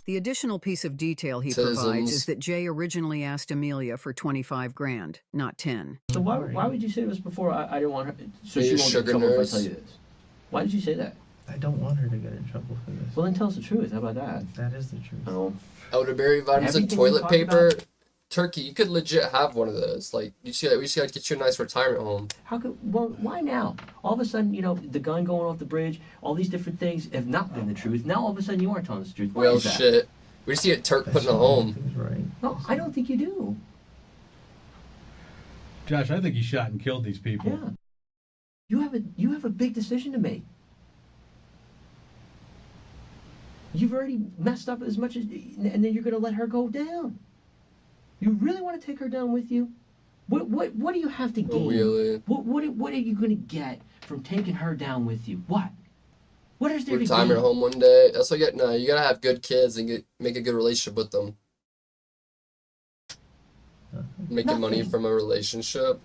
The additional piece of detail he Citizens. provides is that Jay originally asked Amelia for 25 grand, not 10. So why would you say this before? I didn't want her. So Are she you won't get in sugar trouble if I nurse? tell you this. Why did you say that? I don't want her to get in trouble for this. Well, then tell us the truth. How about that? That is the truth. Oh, Elderberry vitamins and Everything we toilet talk paper. about- Turkey, you could legit have one of those. Like we just gotta get you a nice retirement home. how could? Well, why now? All of a sudden, you know, the gun going off the bridge, all these different things have not been the truth. Now all of a sudden, you are telling us the truth. Why Well, is that? shit. We just get Turk put in a home. He's right. No, I don't think you do. Josh, I think he shot and killed these people. Yeah. You have a big decision to make. You've already messed up as much as, and then you're going to let her go down. You really want to take her down with you? What do you have to gain? Really? What are you going to get from taking her down with you? What? What is there to Retirement gain? home one day. That's what you get. No, you gotta have good kids and make a good relationship with them. Making money Nothing. from a relationship.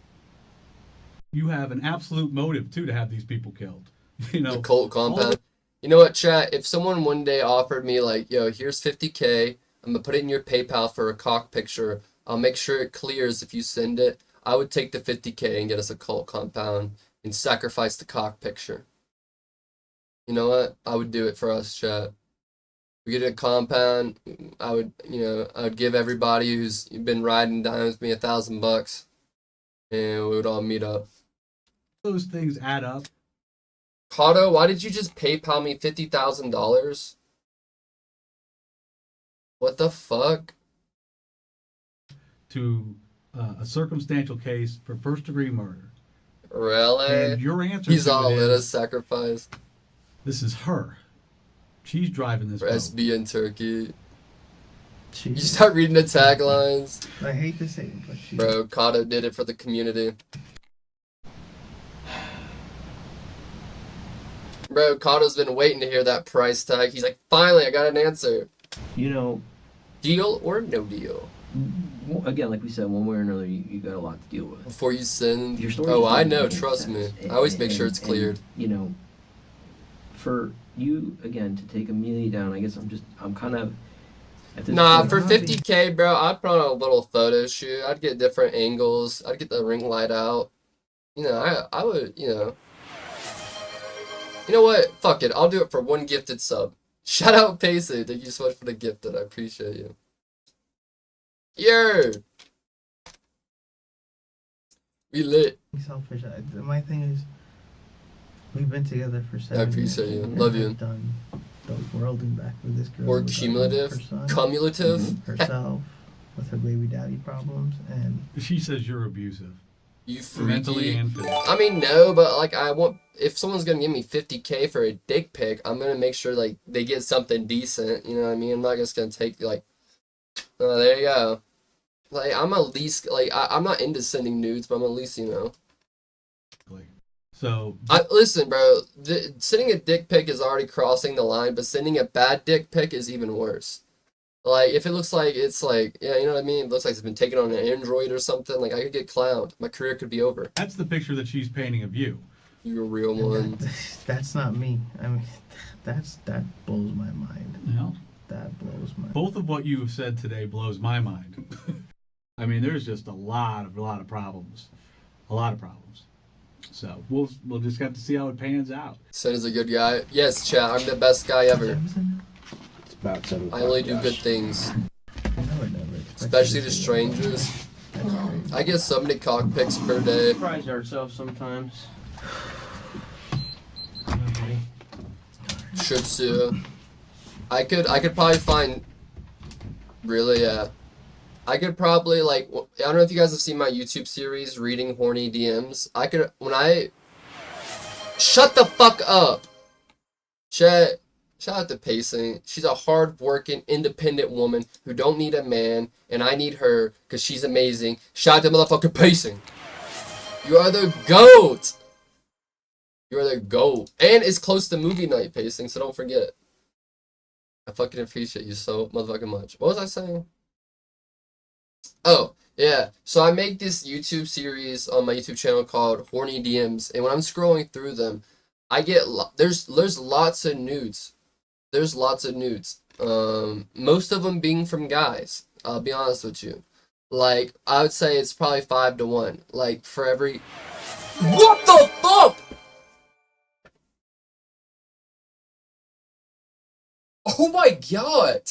You have an absolute motive too to have these people killed. You know, The cult compound. You know what, chat? If someone one day offered me like, yo, here's 50K, I'm gonna put it in your PayPal for a cock picture. I'll make sure it clears if you send it. I would take the 50K and get us a cult compound and sacrifice the cock picture. You know what? I would do it for us, chat. We get a compound. I would give everybody who's been riding down with me $1,000, and we would all meet up. those things add up. Kato, why did you just PayPal me $50,000? What the fuck? To a circumstantial case for first-degree murder. Really? And your answer He's to all it in is, a sacrifice this is her. She's driving this for boat. SB in Turkey. She, You start reading the taglines. I hate to say it, but she. Bro, Kato did it for the community. Bro, Cotto's been waiting to hear that price tag. He's like, finally, I got an answer. You know, Deal or no deal? again, like we said, one way or another, you got a lot to deal with. Before you send. Your story Oh, just I doesn't know. make any Trust me. sense. I always make sure it's cleared. You know, for you again to take Amelia down, I guess I'm kind of. At this Nah, point, for I'm not 50K, bro, I'd put on a little photo shoot. I'd get different angles. I'd get the ring light out. You know, I would, you know. You know what? Fuck it. I'll do it for one gifted sub. Shout out Pacey. Thank you so much for the gifted. I appreciate you. Yo! We lit. Selfish. My thing is, we've been together for 7 I years. appreciate you. and Love I've you. done the world and back with this girl. Or with cumulative. her son, Cumulative. herself, with her baby daddy problems, and She says you're abusive, You mentally freaky. and physically. I mean, no, but like, I want. If someone's gonna give me 50K for a dick pic, I'm gonna make sure like they get something decent. You know what I mean? I'm not just gonna take like. Oh, there you go. Like, I'm at least like I'm not into sending nudes, but I'm at least, you know. So Listen, bro. Sending a dick pic is already crossing the line, but sending a bad dick pic is even worse. Like, if it looks like it's like, yeah, you know what I mean? It looks like it's been taken on an Android or something. Like, I could get clowned. My career could be over. that's the picture that she's painting of you. You're a real and one. that's not me. I mean, that blows my mind. You know? That blows my. Both of what you have said today blows my mind. I mean, there's just a lot of problems, a lot of problems. So we'll just have to see how it pans out. Son is a good guy. Yes, chat. I'm the best guy ever. It's about 7 I only do o'clock, good Josh. things, I would never expect especially you to say strangers. that. That's crazy. I get so many cock pics per day. surprise ourselves sometimes. Shih Tzu. I could probably find. Really, yeah. I could probably like. I don't know if you guys have seen my YouTube series, Reading Horny DMs. I could when I. Shut the fuck up. Shout out to Pacing. She's a hard-working, independent woman who don't need a man, and I need her because she's amazing. Shout out to motherfucking Pacing. You are the GOAT. You are the GOAT. And it's close to movie night, Pacing, so don't forget. I fucking appreciate you so motherfucking much. What was I saying? Oh, yeah. So I make this YouTube series on my YouTube channel called Horny DMs, and when I'm scrolling through them, I get there's lots of nudes. There's lots of nudes. Most of them being from guys. I'll be honest with you. Like, I would say it's probably 5 to 1. Like, for every. What the fuck? Oh my god.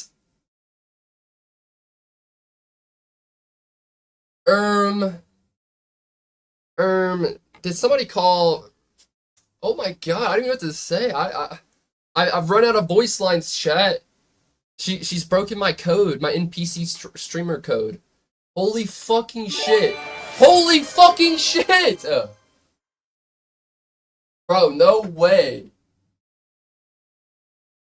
Did somebody call? Oh my god, I don't even know what to say. I've run out of voice lines, chat. She's broken my code, my NPC streamer code. Holy fucking shit. Holy fucking shit! Bro, no way.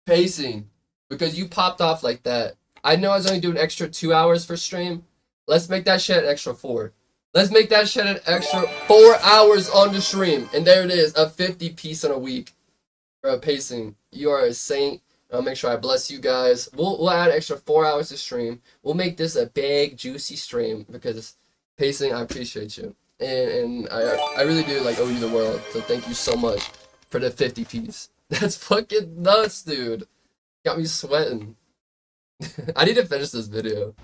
Pacing. Because you popped off like that. I know I was only doing extra 2 hours for stream. Let's make that shit an extra 4. Let's make that shit an extra 4 hours on the stream. And there it is, a 50 piece in a week. Bro, Pacing, you are a saint. I'll make sure I bless you guys. We'll add extra 4 hours to stream. We'll make this a big, juicy stream because Pacing, I appreciate you. And I really do like owe you the world. So thank you so much for the 50 piece. That's fucking nuts, dude. Got me sweating. I need to finish this video.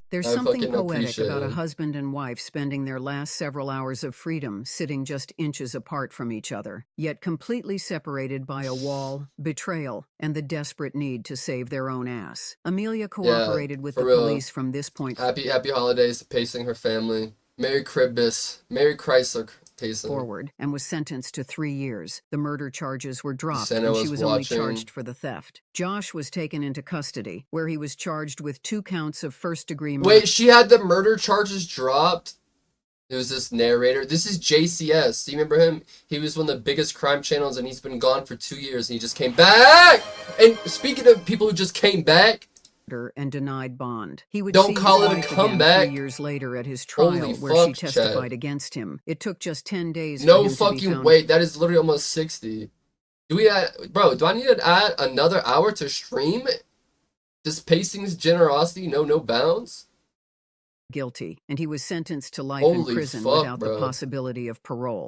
There's I something fucking poetic appreciate about a it. husband and wife spending their last several hours of freedom sitting just inches apart from each other, yet completely separated by a wall, betrayal, and the desperate need to save their own ass. Amelia cooperated with for the real. police from this point Happy holidays to Pacing, her family. Merry Christmas. Merry Chrysler, Pacing. forward and was sentenced to 3 years. The murder charges were dropped Santa and she was was only watching. charged for the theft. Josh was taken into custody, where he was charged with 2 counts of first-degree murder. Wait, she had the murder charges dropped? It was this narrator. This is JCS. Do you remember him? He was one of the biggest crime channels, and he's been gone for 2 years, and he just came back! And speaking of people who just came back, and denied bond. He would Don't see call his it a wife again comeback. 3 years later at his Holy trial, where she fuck, Chad. testified against him. It took just 10 days for No him to be fucking found. wait. That is literally almost 60. Do we add, bro? Do I need to add another hour to stream? Does pacing's generosity know no bounds? Guilty, and he was sentenced to life in Holy prison fuck, without bro. the possibility of parole.